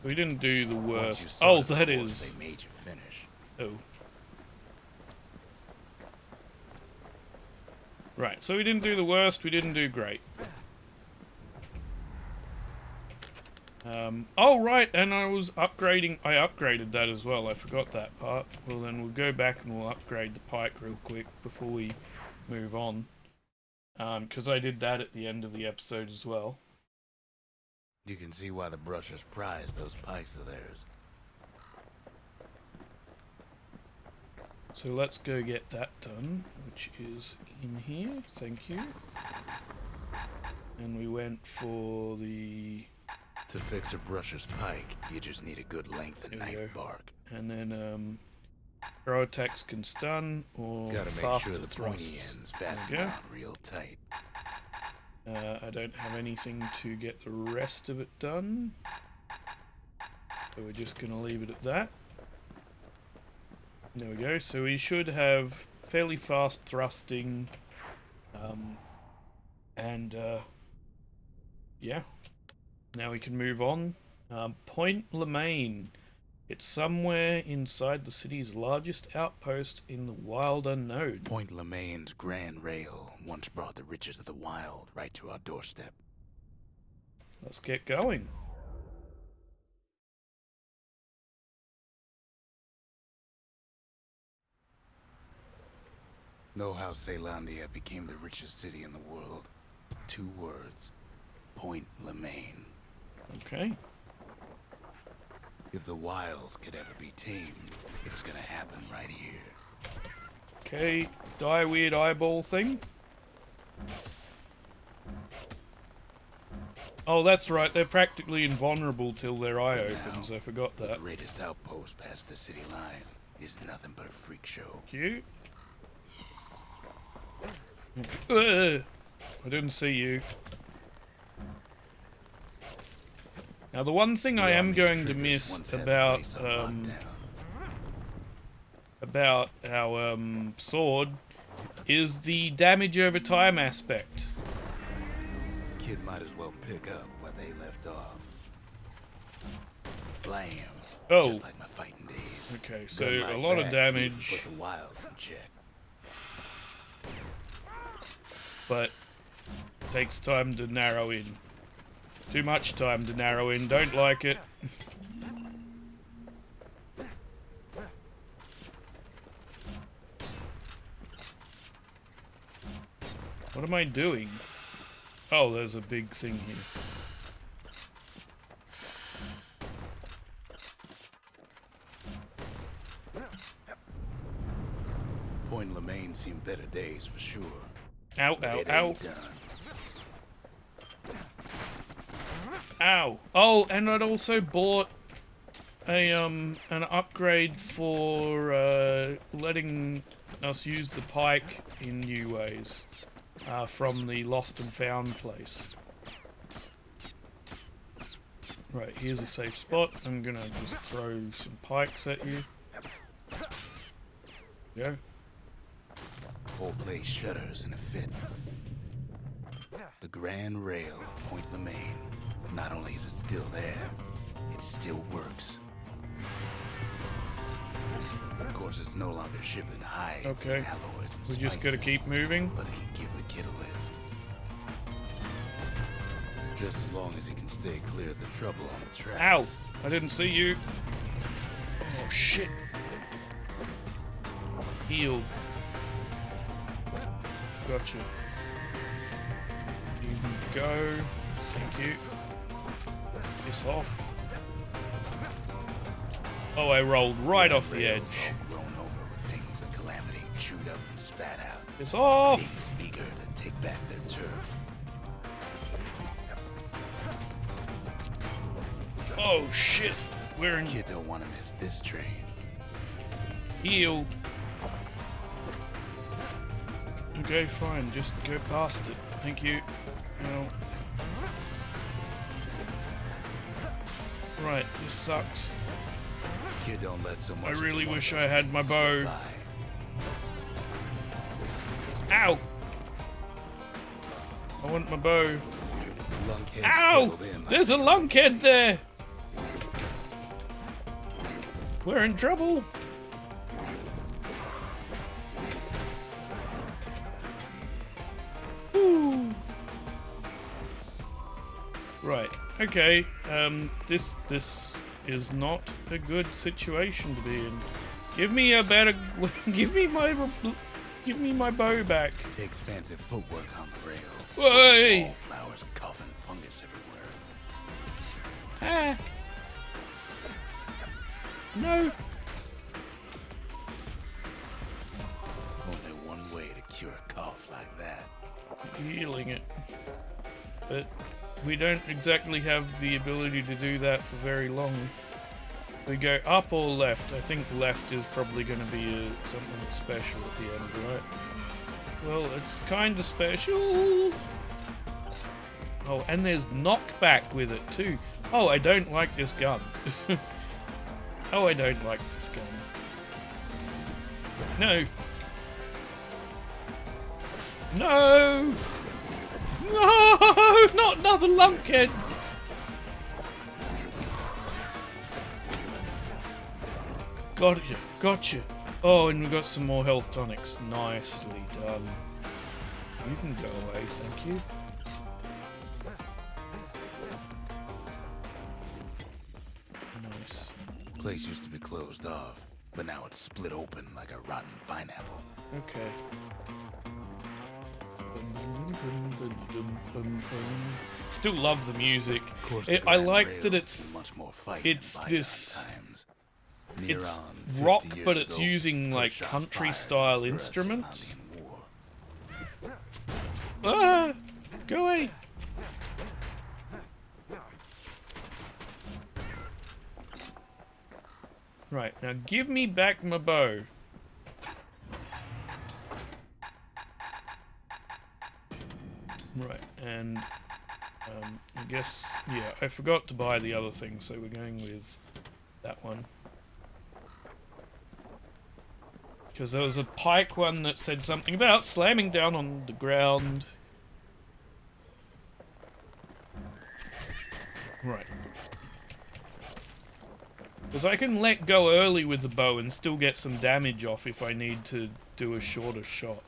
A: We didn't do the worst. Oh, that is.
B: They made you finish.
A: Oh. Right, so we didn't do the worst, we didn't do great. Oh right, and I upgraded that as well, I forgot that part. Well then we'll go back and we'll upgrade the pike real quick before we move on. Because I did that at the end of the episode as well.
B: You can see why the brushers prize those pikes of theirs.
A: So let's go get that done, which is in here, thank you. And we went for the
B: To fix a brusher's pike, you just need a good length of
A: There we
B: knife
A: go.
B: bark.
A: And then throw attacks can stun or
B: Gotta make
A: faster
B: sure the pointy
A: thrusts.
B: ends
A: There
B: fasten
A: we go.
B: on real tight.
A: I don't have anything to get the rest of it done, so we're just going to leave it at that. There we go. So we should have fairly fast thrusting, and yeah. Now we can move on. Point Lemaine. It's somewhere inside the city's largest outpost in the wild unknown.
B: Point Lemaine's grand rail once brought the riches of the wild right to our doorstep.
A: Let's get going.
B: Know how Caelondia became the richest city in the world? 2 words. Point Lemaine.
A: Okay.
B: If the wilds could ever be tamed, it was gonna happen right here.
A: Okay, die weird eyeball thing. Oh, that's right, they're practically invulnerable till their eye opens. I forgot
B: The
A: that.
B: greatest outpost past the city line is nothing but a freak show.
A: Cute. I didn't see you. Now the one thing I am going to miss about our sword is the damage over time aspect.
B: Kid might as well pick up where they left off. Blam.
A: Oh.
B: Just like my fighting days.
A: Okay, so
B: Gun like
A: a lot of
B: that,
A: damage,
B: Put the wilds in check.
A: but takes time to narrow in. Too much time to narrow in, don't like it. What am I doing? Oh, there's a big thing here.
B: Point Lemaine seen better days for sure.
A: Ow,
B: But
A: ow,
B: it
A: ow.
B: ain't done.
A: Ow. Oh, and I'd also bought a an upgrade for letting us use the pike in new ways from the Lost and Found place. Right, here's a safe spot. I'm gonna just throw some pikes at you. Go.
B: Whole place shudders in a fit. The grand rail of Point Lemaine. Not only is it still there, it still works. Of course, it's no longer shipping hides
A: Okay.
B: and alloys and
A: We just gotta
B: spices,
A: keep moving.
B: but it can give the kid a lift. Just as long as he can stay clear of the trouble on the tracks.
A: Ow! I didn't see you. Oh shit. Heal. Gotcha. You can go. Thank you. Piss off. Oh, I rolled right off the
B: Rails
A: edge.
B: all grown over with things that Calamity chewed up and spat out.
A: Piss off!
B: Things eager to take back their turf.
A: Oh shit. We're in
B: Kid don't want to miss this train.
A: heal. Okay, fine. Just go past it. Thank you. No. Right, this sucks.
B: Kid don't let so much.
A: I
B: as
A: really
B: one of
A: wish
B: those
A: I had my
B: things slip
A: bow.
B: by.
A: Ow! I want my bow.
B: Lunkhead
A: Ow!
B: settled in like
A: There's a lunkhead there! We're in trouble! Woo. Right, okay, this is not a good situation to be in. Give me a better, give me my bow back.
B: takes fancy footwork on the rail.
A: Whey!
B: Wallflowers, coffin, fungus everywhere.
A: Ah. No.
B: Only one way to cure a cough like that.
A: Healing it. But we don't exactly have the ability to do that for very long. We go up or left? I think left is probably going to be something special at the end, right? Well, it's kind of special. Oh, and there's knockback with it too. Oh, I don't like this gun. Oh, I don't like this gun. No. No! No! Not another lunkhead! Gotcha, gotcha. Oh, and we got some more health tonics. Nicely done. You can go away, thank you. Nice.
B: Place used to be closed off, but now it's split open like a rotten pineapple.
A: Okay. Still love the music. I like that it's this. It's rock, but it's using like country style instruments. Ah! Go away! Right, now give me back my bow. Right, and I guess, yeah, I forgot to buy the other thing, so we're going with that one. Because there was a pike one that said something about slamming down on the ground. Right. Because I can let go early with the bow and still get some damage off if I need to do a shorter shot.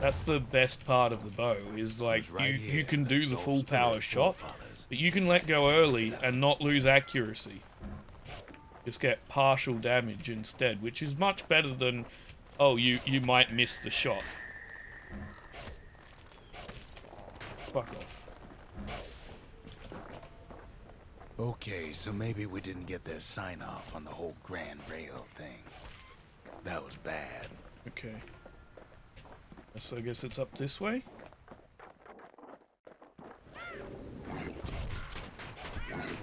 A: That's the best part of the bow, is like, you can do the full power shot, but you can let go early and not lose accuracy. Just get partial damage instead, which is much better than, oh, you might miss the shot. Fuck off.
B: Okay, so maybe we didn't get their sign-off on the whole Grand Rail thing. That was bad.
A: Okay. So I guess it's up this way?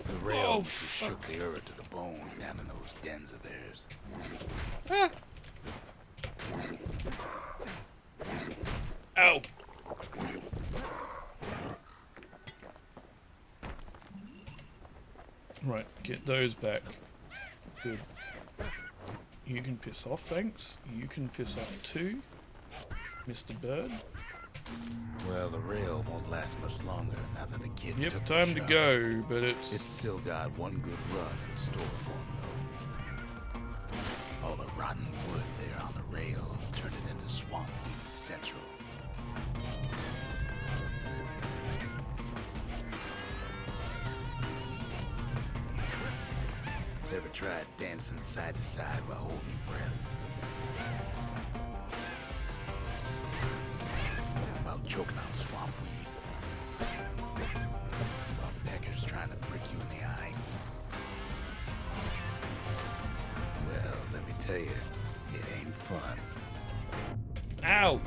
B: The rail shook the earth to the bone down in those dens of theirs.
A: Ah! Ow! Right, get those back. Good. You can piss off, thanks. You can piss off too, Mr. Bird.
B: Well, the rail won't last much longer now that the kid took
A: Yep,
B: the
A: time to
B: shot.
A: go, but it's
B: still got one good run in store for him, though. All the rotten wood there on the rails turned it into Swamp Weed Central. Ever tried dancing side to side while holding your breath? While choking on swamp weed? While peckers trying to prick you in the eye? Well, let me tell you, it ain't fun.
A: ow!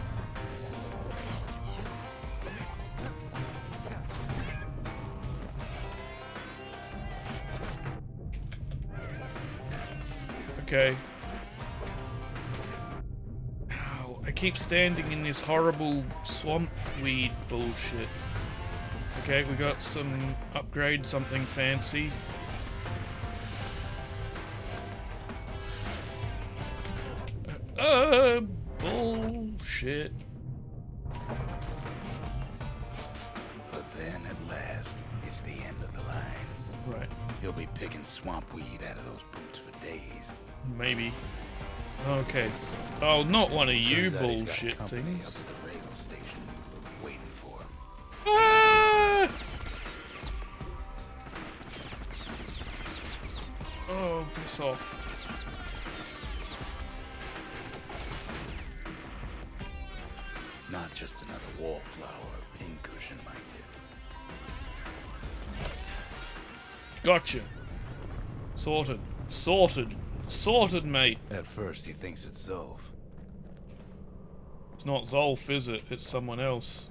A: Okay. Ow, I keep standing in this horrible swamp weed bullshit. Okay, we got some upgrade, something fancy. Bullshit.
B: But then at last, it's the end of the line.
A: Right,
B: You'll be picking swamp weed out of those boots for days.
A: maybe. Okay. Oh, not one of you
B: Turns out he's got
A: bullshit
B: company
A: things.
B: up at the rail station, waiting for him.
A: Ah! Oh, piss off.
B: Not just another wallflower or pincushion, mind you.
A: Gotcha. Sorted. Sorted. Sorted, mate.
B: At first, he thinks it's Zolf.
A: It's not Zolf, is it? It's someone else.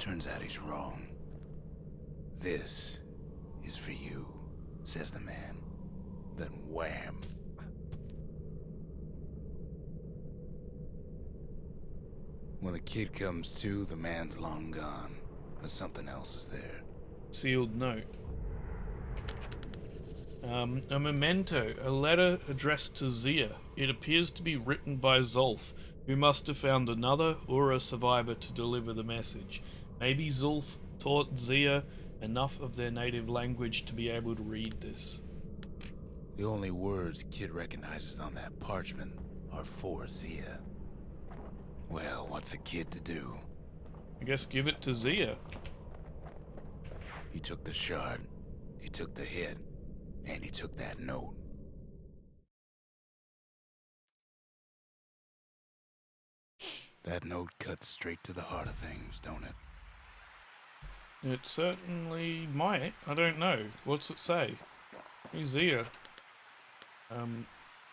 B: Turns out he's wrong. This is for you, says the man. Then wham. When the kid comes to, the man's long gone, but something else is there.
A: Sealed note. A memento, a letter addressed to Zia. It appears to be written by Zolf, who must have found another or a survivor to deliver the message. Maybe Zolf taught Zia enough of their native language to be able to read this.
B: The only words Kid recognizes on that parchment are for Zia. Well, what's a kid to do?
A: I guess give it to Zia.
B: He took the shard, he took the hit, and he took that note. That note cuts straight to the heart of things, don't it?
A: It certainly might. I don't know. What's it say? Hey, Zia.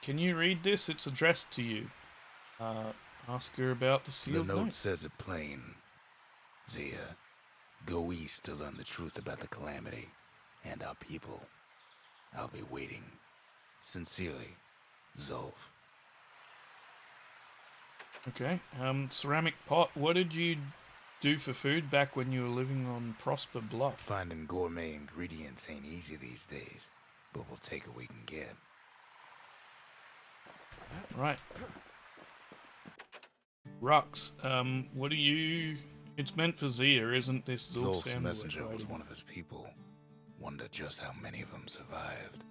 A: Can you read this? It's addressed to you. Ask her about the sealed
B: The note
A: note.
B: says it plain. Zia, go east to learn the truth about the calamity and our people. I'll be waiting. Sincerely, Zolf.
A: Okay. Ceramic pot. What did you do for food back when you were living on Prosper Bluff?
B: Finding gourmet ingredients ain't easy these days, but we'll take what we can get.
A: Right. Rux. What do you... It's meant for Zia, isn't this Zolf's
B: Zolf's
A: amulet?
B: messenger was one of his people. Wondered just how many of them survived,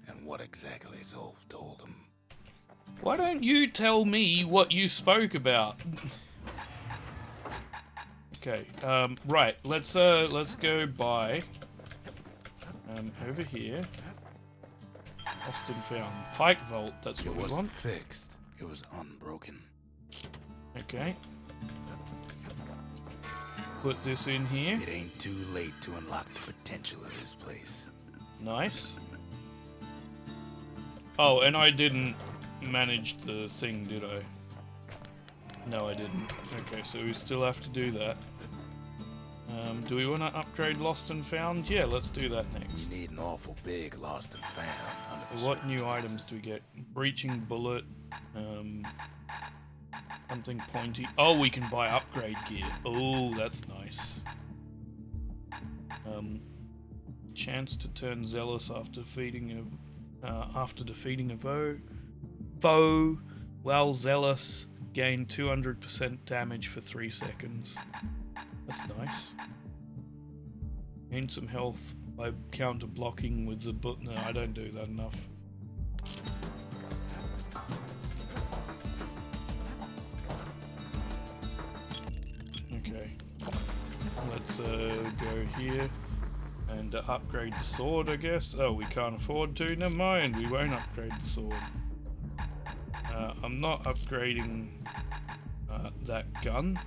B: and what exactly Zolf told him.
A: Why don't you tell me what you spoke about? Okay, right, let's go by over here. Lost and found. Pike Vault, that's what
B: It
A: we
B: wasn't
A: want.
B: fixed, it was unbroken.
A: Okay. Put this in here.
B: It ain't too late to unlock the potential of this place.
A: Nice. Oh, and I didn't manage the thing, did I? No, I didn't. Okay, so we still have to do that. Do we want to upgrade Lost and Found? Yeah, let's do that next.
B: We need an awful big lost and found under the
A: What new items
B: circumstances.
A: do we get? Breaching Bullet. Something pointy. Oh, we can buy upgrade gear. Oh, that's nice. Chance to turn zealous after defeating a foe. While zealous, gain 200% damage for 3 seconds. That's nice. Gain some health by counter blocking with the button. No, I don't do that enough. Okay. Let's go here and upgrade the sword, I guess. Oh, we can't afford to. Never mind, we won't upgrade the sword. I'm not upgrading that gun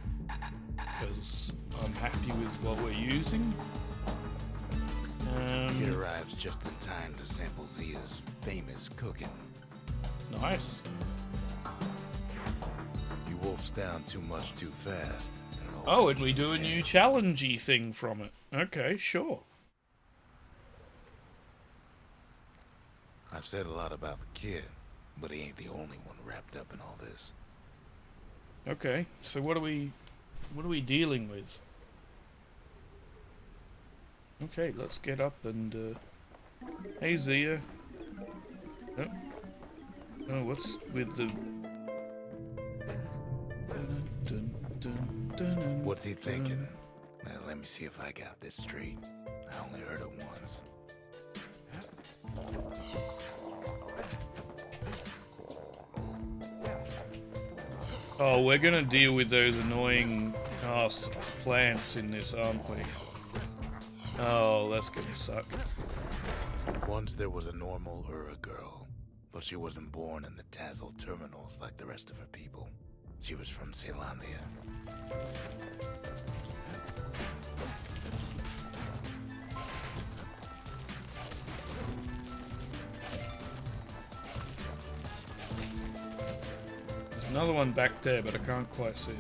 A: because I'm happy with what we're using.
B: Kid arrives just in time to sample Zia's famous cooking.
A: Nice.
B: He wolfs down too much too fast. And it all
A: Oh,
B: goes
A: and we
B: to
A: do
B: his
A: a new
B: head.
A: challengey thing from it. Okay, sure.
B: I've said a lot about the kid, but he ain't the only one wrapped up in all this.
A: Okay, so what are we dealing with? Okay, let's get up and hey Zia. Oh. Oh, what's with the
B: What's he thinking? Well, let me see if I got this straight. I only heard it once.
A: Oh, we're gonna deal with those annoying plants in this, aren't we? Oh, that's gonna suck.
B: Once there was a normal Ura girl, but she wasn't born in the Tazzle terminals like the rest of her people. She was from Celandia.
A: There's another one back there, but I can't quite see it.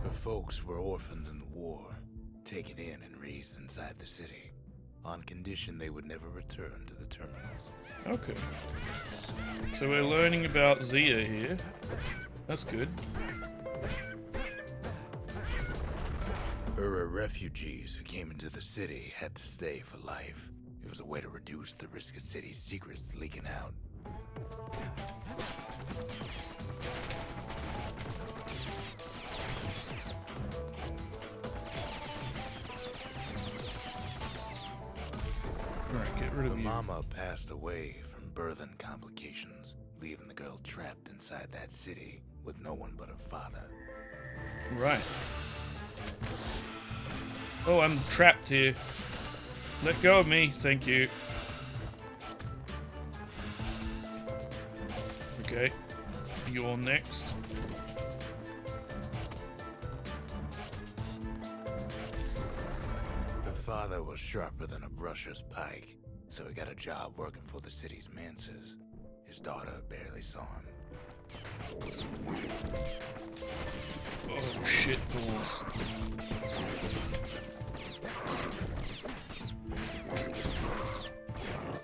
B: Her folks were orphaned in the war, taken in and raised inside the city, on condition they would never return to the terminals.
A: Okay. So we're learning about Zia here. That's good.
B: Refugees who came into the city had to stay for life. It was a way to reduce the risk of city secrets leaking out.
A: Alright, get rid of
B: The
A: you.
B: mama passed away from birthing complications, leaving the girl trapped inside that city with no one but her father.
A: Right. Oh, I'm trapped here. Let go of me, thank you. Okay. You're next.
B: Her father was sharper than a brusher's pike, so he got a job working for the city's manses. His daughter barely saw him.
A: Oh, shit balls.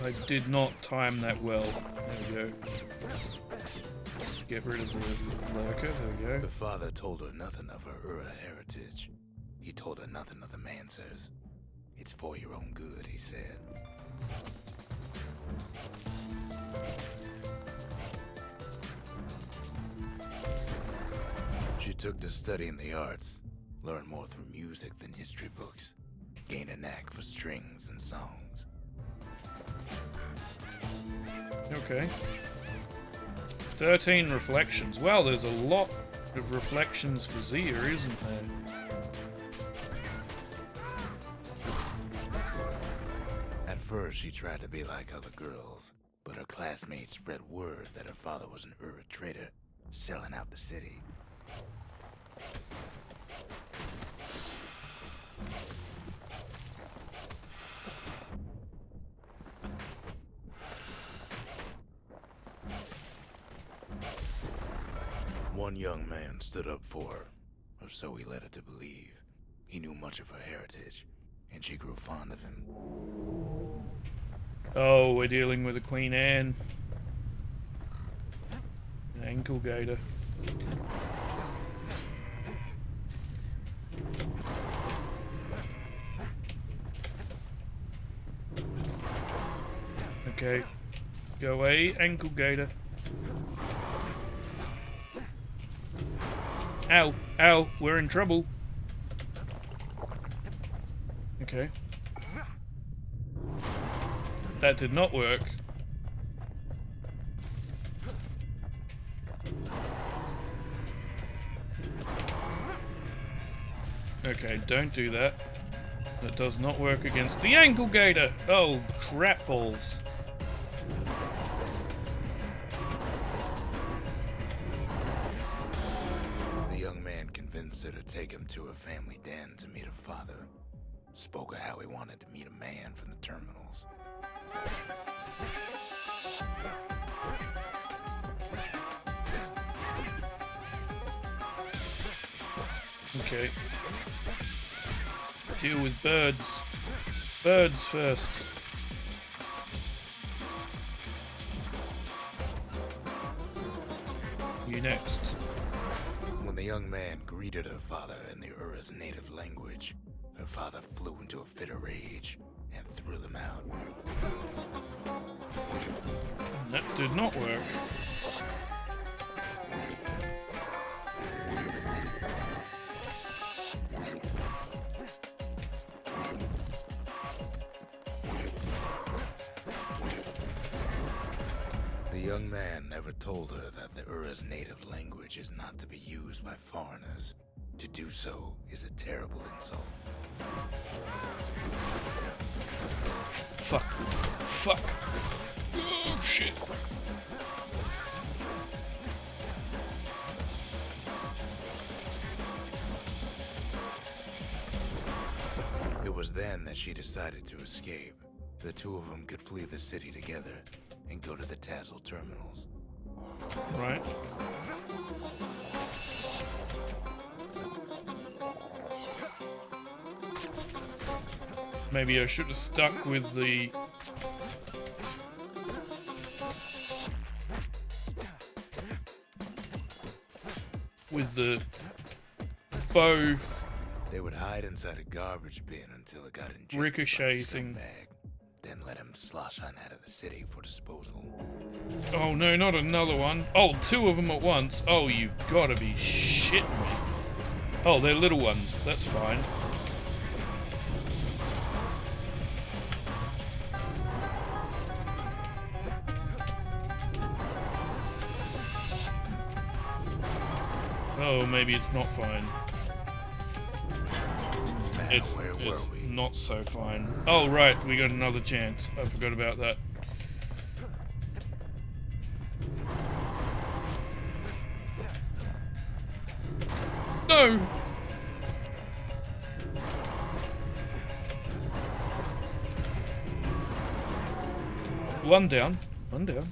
A: I did not time that well. There we go. Get rid of the lurker, there we
B: Her
A: go.
B: father told her nothing of her Ura heritage. He told her nothing of the Mansers. It's for your own good, he said. She took to studying the arts, learned more through music than history books, gained a knack for strings and songs.
A: Okay. 13 reflections. Wow, there's a lot of reflections for Zia, isn't there?
B: At first, she tried to be like other girls, but her classmates spread word that her father was an Ura trader, selling out the city. One young man stood up for her, or so he led her to believe. He knew much of her heritage, and she grew fond of him.
A: Oh, we're dealing with a Queen Anne. An ankle gator. Okay. Go away, ankle gator. Ow, ow, we're in trouble. Okay. That did not work. Okay, don't do that. That does not work against the ankle gator. Oh, crap balls.
B: The young man convinced her to take him to her family den to meet her father. Spoke of how he wanted to meet a man from the terminals.
A: Okay. Deal with birds. Birds first. You next.
B: When the young man greeted her father in the Ura's native language, her father flew into a fit of rage and threw them out.
A: That did not work.
B: The young man never told her that the Ura's native language is not to be used by foreigners. To do so is a terrible insult.
A: Fuck. Fuck. Oh, shit.
B: It was then that she decided to escape. The two of them could flee the city together and go to the Tassel terminals.
A: Right. Maybe I should have stuck with the... bow
B: They would hide inside a garbage bin until it got ingested
A: ricochet
B: by a
A: thing.
B: scumbag. Then let him slosh on out of the city for disposal.
A: Oh no, not another one. Oh, 2 of them at once. Oh, you've got to be shitting me. Oh, they're little ones. That's fine. Oh, maybe it's not fine.
B: Now,
A: It's
B: where were we?
A: not so fine. Oh, right, we got another chance. I forgot about that. No! One down. One down.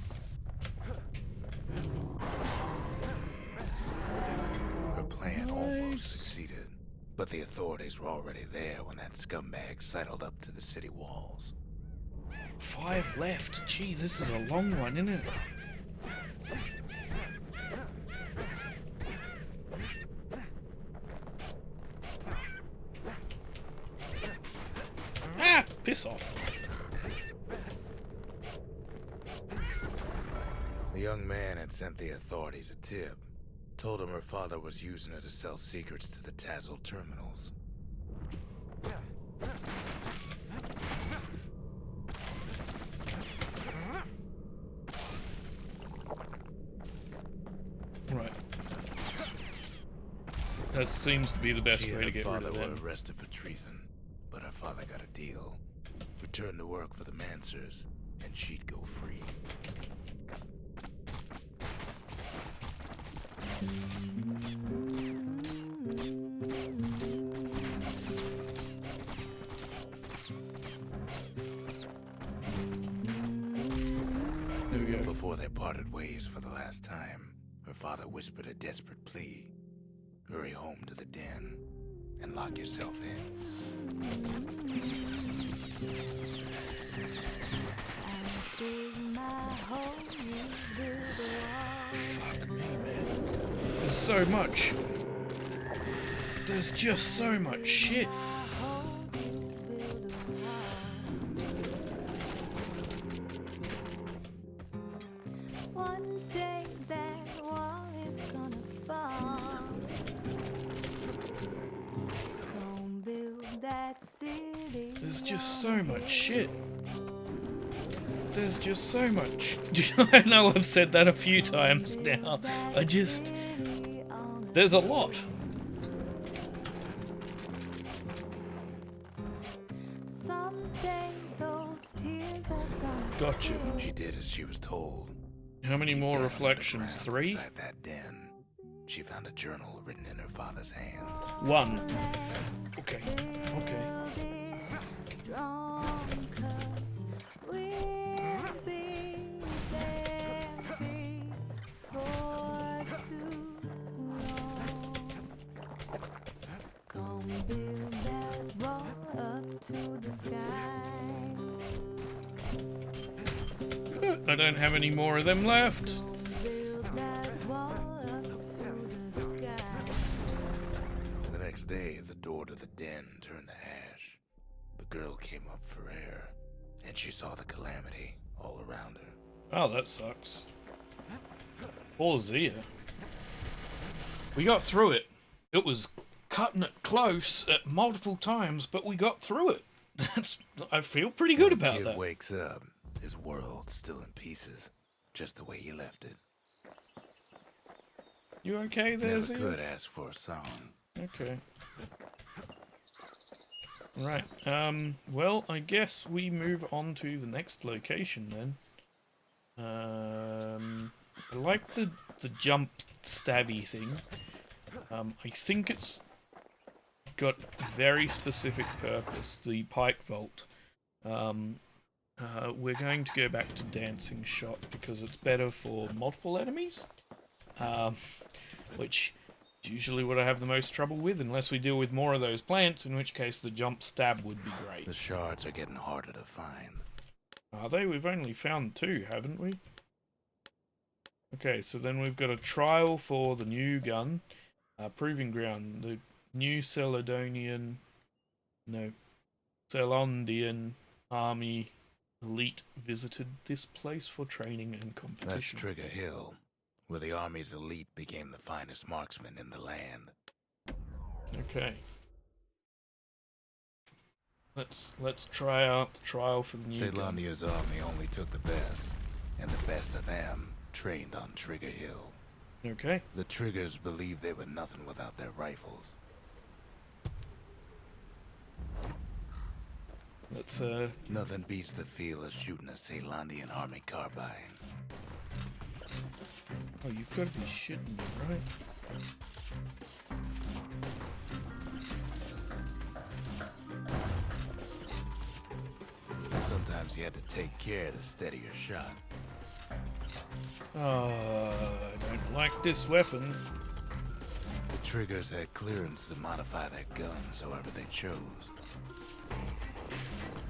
B: Her plan almost succeeded, but the authorities were already there when that scumbag sidled up to the city walls.
A: 5 left. Gee, this is a long one, isn't it? Ah! Piss off.
B: The young man had sent the authorities a tip. Told him her father was using her to sell secrets to the Tazzle terminals.
A: Right. That seems to be the best
B: She
A: way
B: and
A: to
B: her
A: get rid
B: father
A: of them.
B: were arrested for treason, but her father got a deal. Returned to work for the Mancers, and she'd go free.
A: There we go.
B: Before they parted ways for the last time, her father whispered a desperate plea. Hurry home to the den and lock yourself in.
A: Fuck me, man. There's so much. There's just so much shit.
C: One day that wall is gonna fall. Gonna build that city.
A: There's just so much shit. There's just so much. I know I've said that a few times now. There's a lot.
C: Someday those tears are gonna
A: Gotcha.
B: She did as she was told.
A: How many
B: Deep
A: more
B: down
A: reflections?
B: underground
A: 3?
B: Inside that den, she found a journal written in her father's hand.
A: 1. Okay. Okay.
C: strong 'cause we'll be there before too long. Gonna build that wall up to the sky.
A: I don't have any more of them left.
C: Build that wall up to the sky.
B: The next day, the door to the den turned to ash. The girl came up for air, and she saw the calamity all around her.
A: Oh, that sucks. Poor Zia. We got through it. It was cutting it close at multiple times, but we got through it. I feel pretty good
B: When the
A: about
B: kid
A: that.
B: wakes up, his world's still in pieces, just the way he left it.
A: You okay there,
B: Never
A: Zia?
B: could ask for a song.
A: Okay. Right. Well, I guess we move on to the next location then. I like the jump stabby thing. I think it's got very specific purpose, the pike vault. We're going to go back to dancing shot because it's better for multiple enemies. Which It's usually what I have the most trouble with, unless we deal with more of those plants, in which case the jump stab would be great.
B: The shards are getting harder to find.
A: Are they? We've only found 2, haven't we? Okay, so then we've got a trial for the new gun. Proving ground. The new Celadonian... No. Celondian army elite visited this place for training and
B: That's
A: competition.
B: Trigger Hill, where the army's elite became the finest marksmen in the land.
A: Okay. Let's try out the trial for the new gun.
B: Ceylonia's army only took the best, and the best of them trained on Trigger Hill.
A: Okay.
B: The Triggers believed they were nothing without their rifles.
A: Let's
B: Nothing beats the feel of shooting a Ceylonian army carbine.
A: Oh, you've got to be shitting me, right?
B: Sometimes you had to take care to steady your shot.
A: I don't like this weapon.
B: The Triggers had clearance to modify their guns however they chose.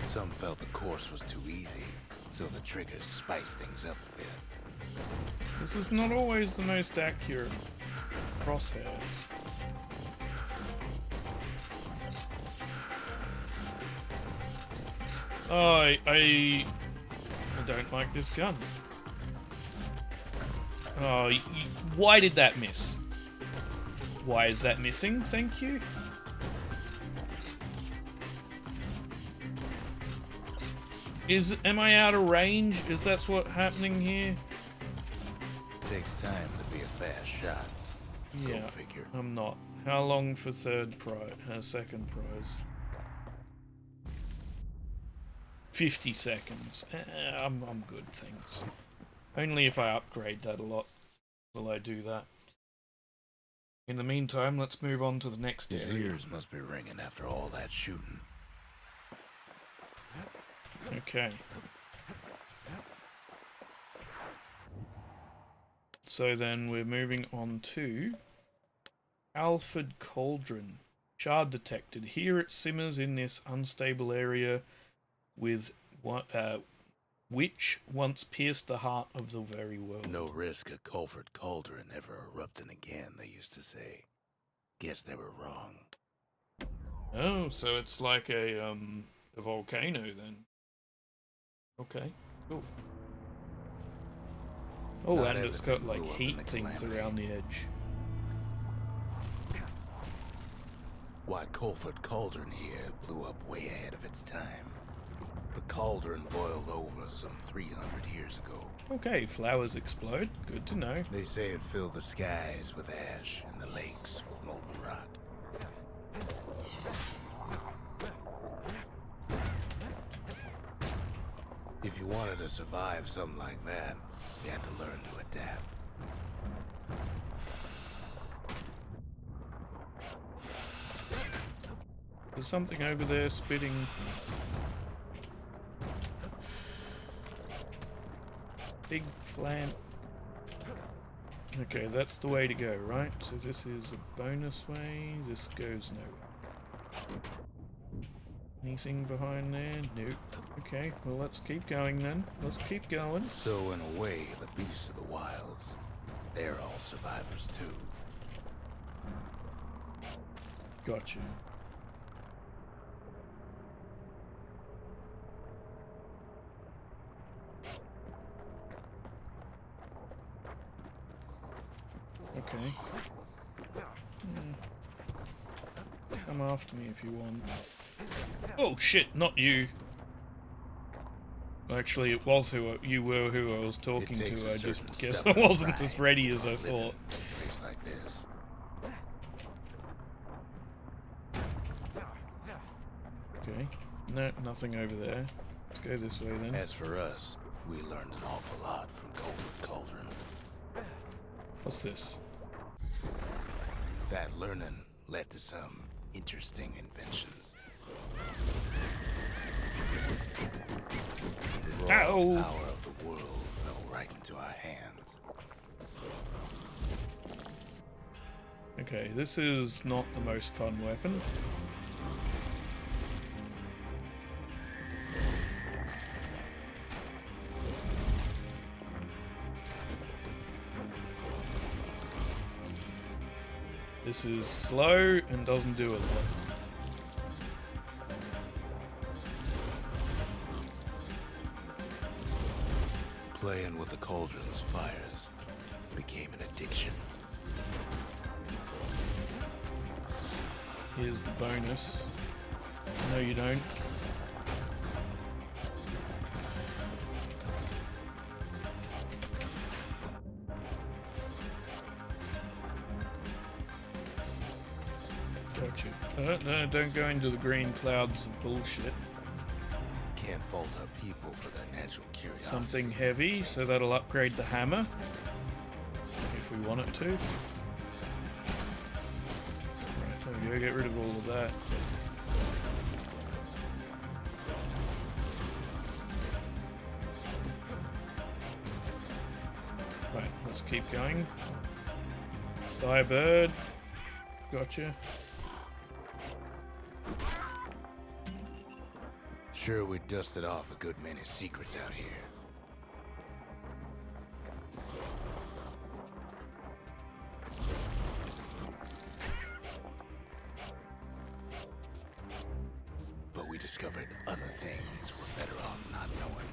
B: Some felt the course was too easy, so the Triggers spiced things up a bit.
A: This is not always the most accurate crosshair. Oh, I don't like this gun. Oh, why did that miss? Why is that missing? Thank you. Am I out of range? Is that what's happening here?
B: Takes time to be a fast shot.
A: Yeah,
B: Go figure.
A: I'm not. How long for second prize? 50 seconds. I'm good, thanks. Only if I upgrade that a lot will I do that. In the meantime, let's move on to the next
B: His
A: area.
B: ears must be ringing after all that shooting.
A: Okay. So then we're moving on to Alfred Cauldron. Shard detected. Here it simmers in this unstable area with which once pierced the heart of the very world.
B: No risk of Culford Cauldron ever erupting again, they used to say. Guess they were wrong.
A: Oh, so it's like a volcano then. Okay, cool. Oh,
B: Not
A: and it's got
B: everything
A: like
B: blew up
A: heat
B: in the
A: things
B: calamity.
A: around the edge.
B: Why, Culford Cauldron here blew up way ahead of its time. The cauldron boiled over some 300 years ago.
A: Okay, flowers explode. Good to know.
B: They say it filled the skies with ash and the lakes with molten rock. If you wanted to survive something like that, you had to learn to adapt.
A: There's something over there spitting. Big plant. Okay, that's the way to go, right? So this is a bonus way. This goes nowhere. Anything behind there? Nope. Okay, well let's keep going then. Let's keep going.
B: So in a way, the beasts of the wilds, they're all survivors too.
A: Gotcha. Okay. Come after me if you want. Oh shit, not you. Actually, it was you were who I was talking
B: It takes
A: to.
B: a
A: I just
B: certain
A: guess I
B: stubborn
A: wasn't as
B: pride
A: ready as I
B: living
A: thought.
B: in a place like this.
A: Okay. No, nothing over there. Let's go this way then.
B: As for us, we learned an awful lot from Culford Cauldron.
A: What's this?
B: That learning led to some interesting inventions. The raw
A: Ow.
B: power of the world fell right into our hands.
A: Okay, this is not the most fun weapon. This is slow and doesn't do a lot.
B: Playing with the cauldron's fires became an addiction.
A: Here's the bonus. No, you don't. Gotcha. No, don't go into the green clouds of bullshit.
B: Can't fault our people for their natural curiosity.
A: Something heavy, so that'll upgrade the hammer. If we want it to. Right, there we go, get rid of all of that. Right, let's keep going. Firebird. Gotcha.
B: Sure, we dusted off a good many secrets out here. But we discovered other things we're better off not knowing.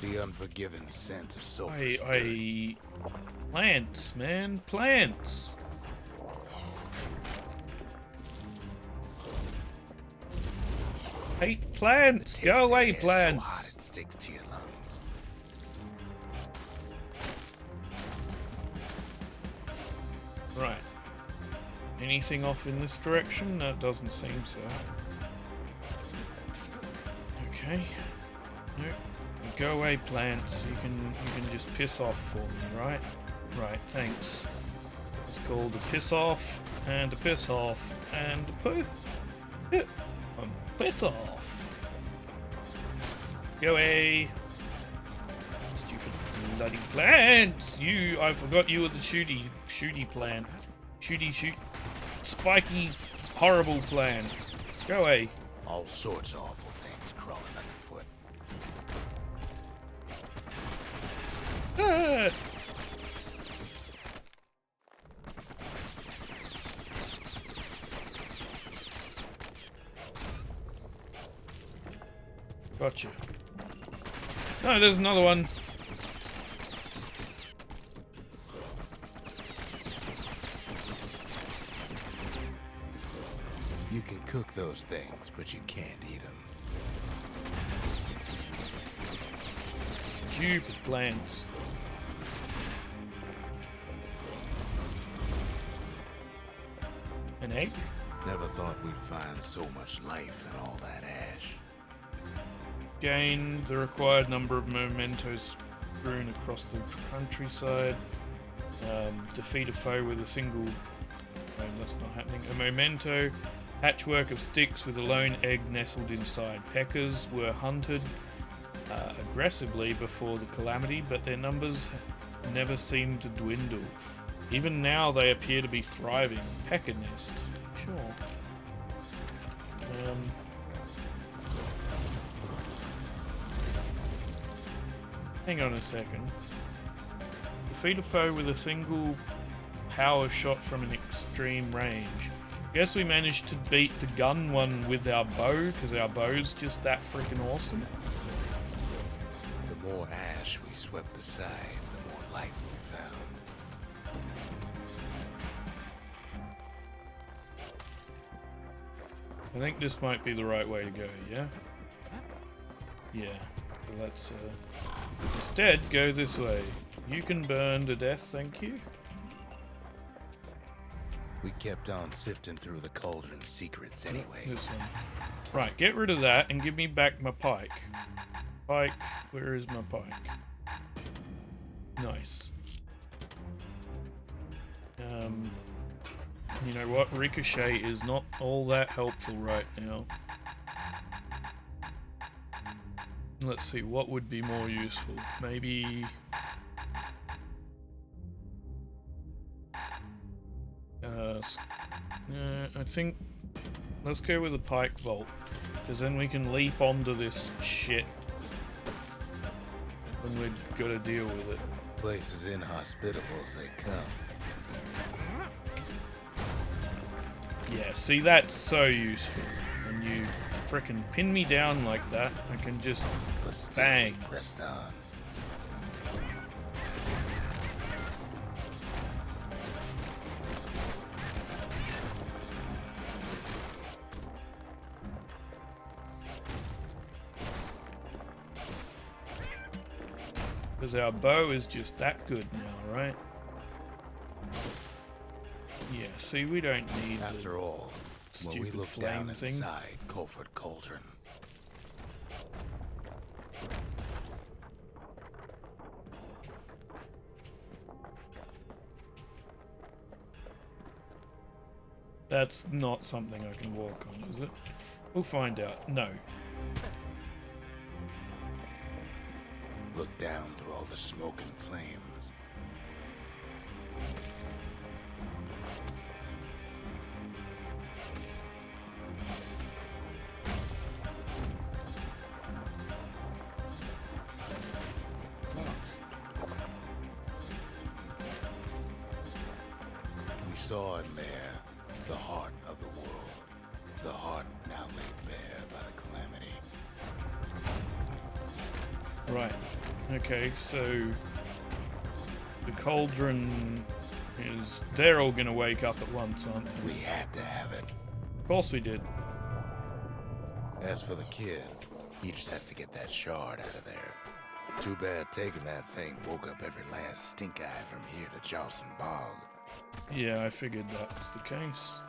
B: The unforgiven scent of sulfur.
A: Plants, man, plants. Hate plants. Go away, plants.
B: So hot it sticks to your lungs.
A: Right. Anything off in this direction? No, it doesn't seem so. Okay. Nope. Go away, plants. You can just piss off for me, right? Right. Thanks. It's called a piss off and a piss off and a piss off. Go away. Stupid bloody plants. I forgot you were the shooty plant. Shoot. Spiky, horrible plant. Go away.
B: All sorts of awful things crawling underfoot.
A: Ah! Gotcha. No, there's another one.
B: You can cook those things, but you can't eat them.
A: Stupid plants. An egg?
B: Never thought we'd find so much life in all that ash.
A: Gain the required number of mementos strewn across the countryside. Defeat a foe with a single... No, that's not happening. A memento. Patchwork of sticks with a lone egg nestled inside. Peckers were hunted aggressively before the calamity, but their numbers never seemed to dwindle. Even now they appear to be thriving. Pecker nest. Sure. Hang on a second. Defeat a foe with a single power shot from an extreme range. Guess we managed to beat the gun one with our bow, because our bow's just that freaking awesome.
B: The more ash we swept aside, the more life we found.
A: I think this might be the right way to go, yeah? Yeah. So let's instead go this way. You can burn to death, thank you.
B: We kept on sifting through the cauldron's secrets anyway.
A: This one. Right, get rid of that and give me back my pike. Pike, where is my pike? Nice. You know what? Ricochet is not all that helpful right now. Let's see, what would be more useful? Maybe I think let's go with a pike vault, because then we can leap onto this shit when we've got to deal with it.
B: Place as inhospitable as they come.
A: Yeah, see, that's so useful. When you frickin' pin me down like that, I can just
B: But still
A: bang.
B: pressed on.
A: Because our bow is just that good now, right? Yeah, see, we don't need
B: After all, when we
A: stupid
B: look
A: flame
B: down
A: thing.
B: inside Colford Cauldron,
A: That's not something I can walk on, is it? We'll find out. No.
B: look down through all the smoke and flames. We saw in there the heart of the world. The heart now laid bare by the calamity.
A: Right. Okay, so the cauldron is... They're all gonna wake up at once, aren't they?
B: We had to have it.
A: Of course we did.
B: As for the kid, he just has to get that shard out of there. Too bad taking that thing woke up every last stink eye from here to Charleston Bog.
A: Yeah, I figured that was the case.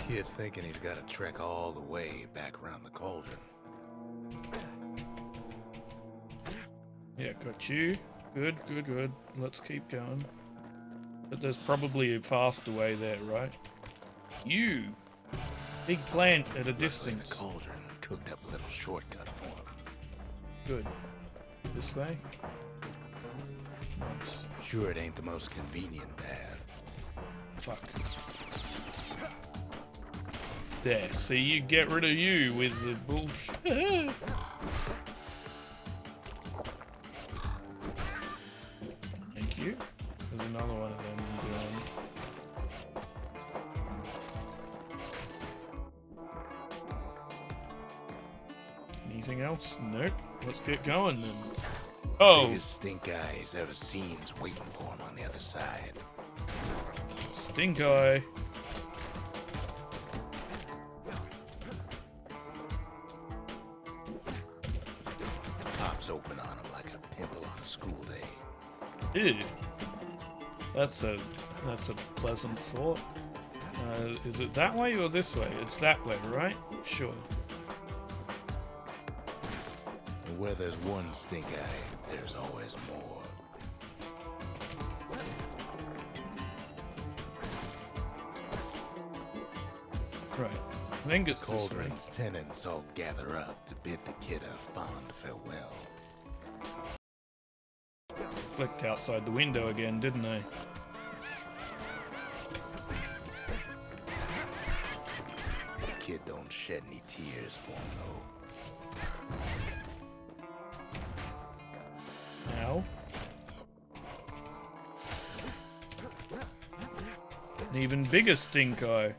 B: Kid's thinking he's got to trek all the way back around the cauldron.
A: Yeah, got you. Good, good, good. Let's keep going. But there's probably a faster way there, right? You! Big plant at a
B: Luckily,
A: distance.
B: the cauldron cooked up a little shortcut for him.
A: Good. This way? Nice.
B: Sure, it ain't the most convenient path.
A: Fuck. There, see, you get rid of you with the bullshit. Thank you. There's another one of them going. Anything else? Nope. Let's get going then. Oh,
B: Biggest stink eye he's ever seen's waiting for him on the other side.
A: stink eye.
B: Pops open on him like a pimple on a school day.
A: Ew. That's a pleasant thought. Is it that way or this way? It's that way, right? Sure.
B: And where there's one stink eye, there's always more.
A: Right. I think it's this way.
B: Cauldron's tenants all gather up to bid the kid a fond farewell.
A: Flicked outside the window again, didn't I?
B: The kid don't shed any tears for him, though.
A: Now. An even bigger stink eye.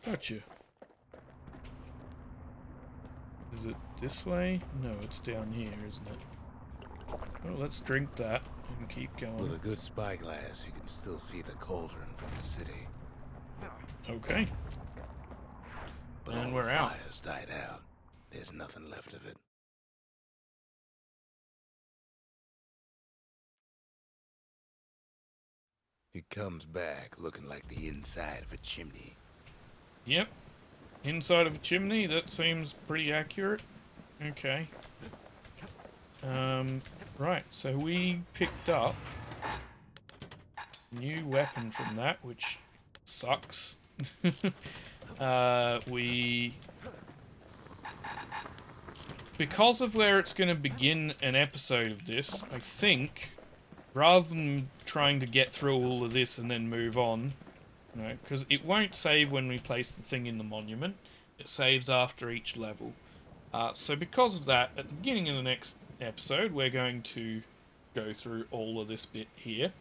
A: Gotcha. Is it this way? No, it's down here, isn't it? Well, let's drink that and keep going.
B: With a good spyglass, you can still see the cauldron from the city.
A: Okay.
B: But
A: And
B: all
A: we're
B: the
A: out.
B: fires died out. There's nothing left of it. It comes back looking like the inside of a chimney.
A: Yep. Inside of a chimney, that seems pretty accurate. Okay. Right, so we picked up a new weapon from that, which sucks. because of where it's going to begin an episode of this, I think, rather than trying to get through all of this and then move on, you know, because it won't save when we place the thing in the monument, it saves after each level. So because of that, at the beginning of the next episode, we're going to go through all of this bit here,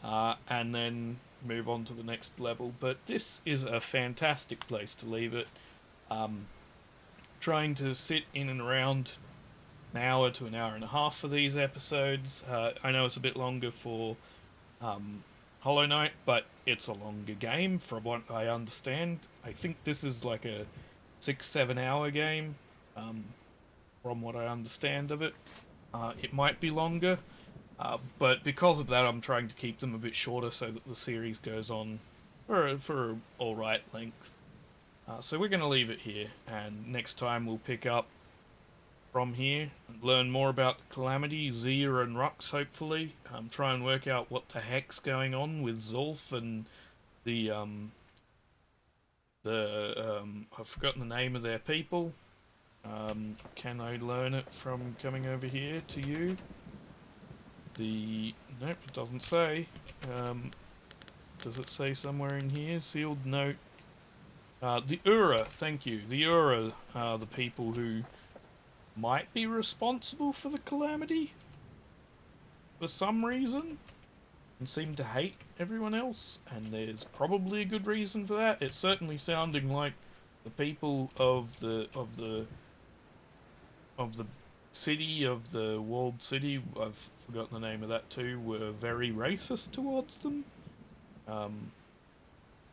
A: and then move on to the next level. But this is a fantastic place to leave it. Trying to sit in and around an hour to an hour and a half for these episodes. I know it's a bit longer for Hollow Knight, but it's a longer game from what I understand. I think this is like a 6-7 hour game, from what I understand of it. It might be longer, but because of that I'm trying to keep them a bit shorter so that the series goes on for alright length. So we're going to leave it here, and next time we'll pick up from here and learn more about the Calamity, Zia and Rux, hopefully. Try and work out what the heck's going on with Zulf and I've forgotten the name of their people. Can I learn it from coming over here to you? Nope, it doesn't say. Does it say somewhere in here? Sealed note. The Ura, thank you. The Ura are the people who might be responsible for the Calamity for some reason, and seem to hate everyone else, and there's probably a good reason for that. It's certainly sounding like the people of the city, of the walled city, I've forgotten the name of that too, were very racist towards them,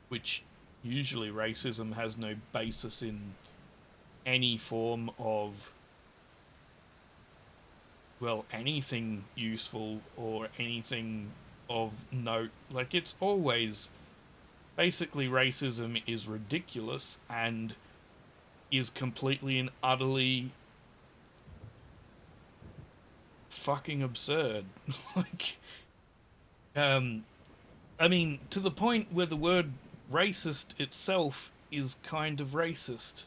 A: which usually racism has no basis in any form of, well, anything useful or anything of note. Like, it's always, basically racism is ridiculous and is completely and utterly fucking absurd. Like, I mean, to the point where the word racist itself is kind of racist,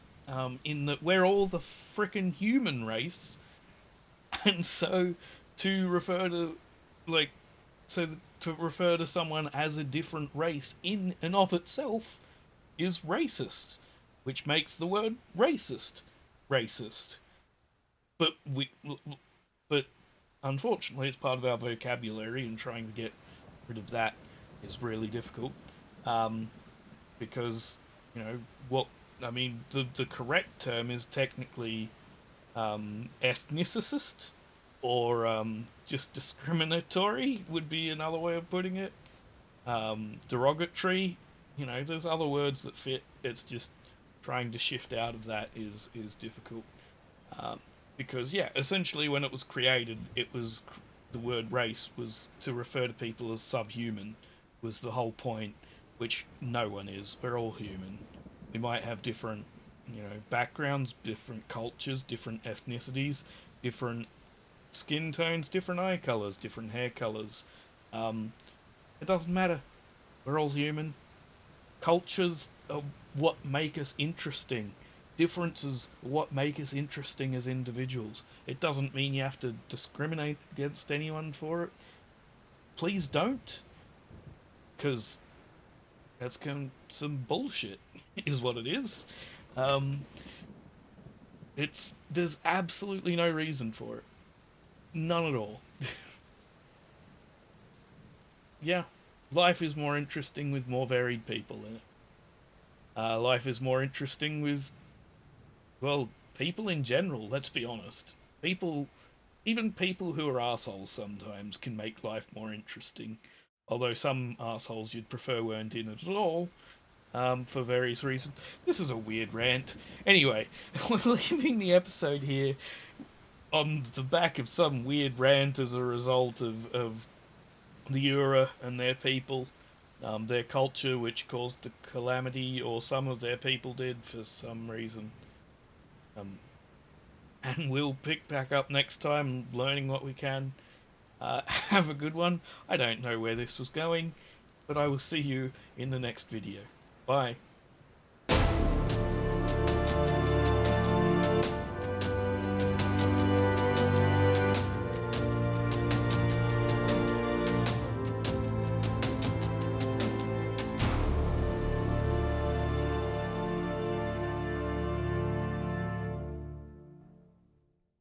A: in that we're all the frickin' human race, and so to refer to, like, to refer to someone as a different race in and of itself is racist, which makes the word racist racist. But unfortunately it's part of our vocabulary, and trying to get rid of that is really difficult. Because, you know, the correct term is technically ethnicist, or just discriminatory would be another way of putting it. Derogatory, you know, there's other words that fit. It's just trying to shift out of that is difficult. Because, yeah, essentially when it was created, the word race was to refer to people as subhuman, was the whole point, which no one is. We're all human. We might have different, you know, backgrounds, different cultures, different ethnicities, different skin tones, different eye colours, different hair colours. It doesn't matter. We're all human. Cultures are what make us interesting. Differences are what make us interesting as individuals. It doesn't mean you have to discriminate against anyone for it. Please don't. Because that's kind of some bullshit, is what it is. There's absolutely no reason for it. None at all. Yeah, life is more interesting with more varied people in it. Life is more interesting with, well, people in general, let's be honest. Even people who are assholes sometimes can make life more interesting. Although some assholes you'd prefer weren't in it at all, for various reasons. This is a weird rant. Anyway, we're leaving the episode here on the back of some weird rant as a result of the Ura and their people, their culture, which caused the calamity, or some of their people did for some reason. And we'll pick back up next time, learning what we can. Have a good one. I don't know where this was going, but I will see you in the next video. Bye.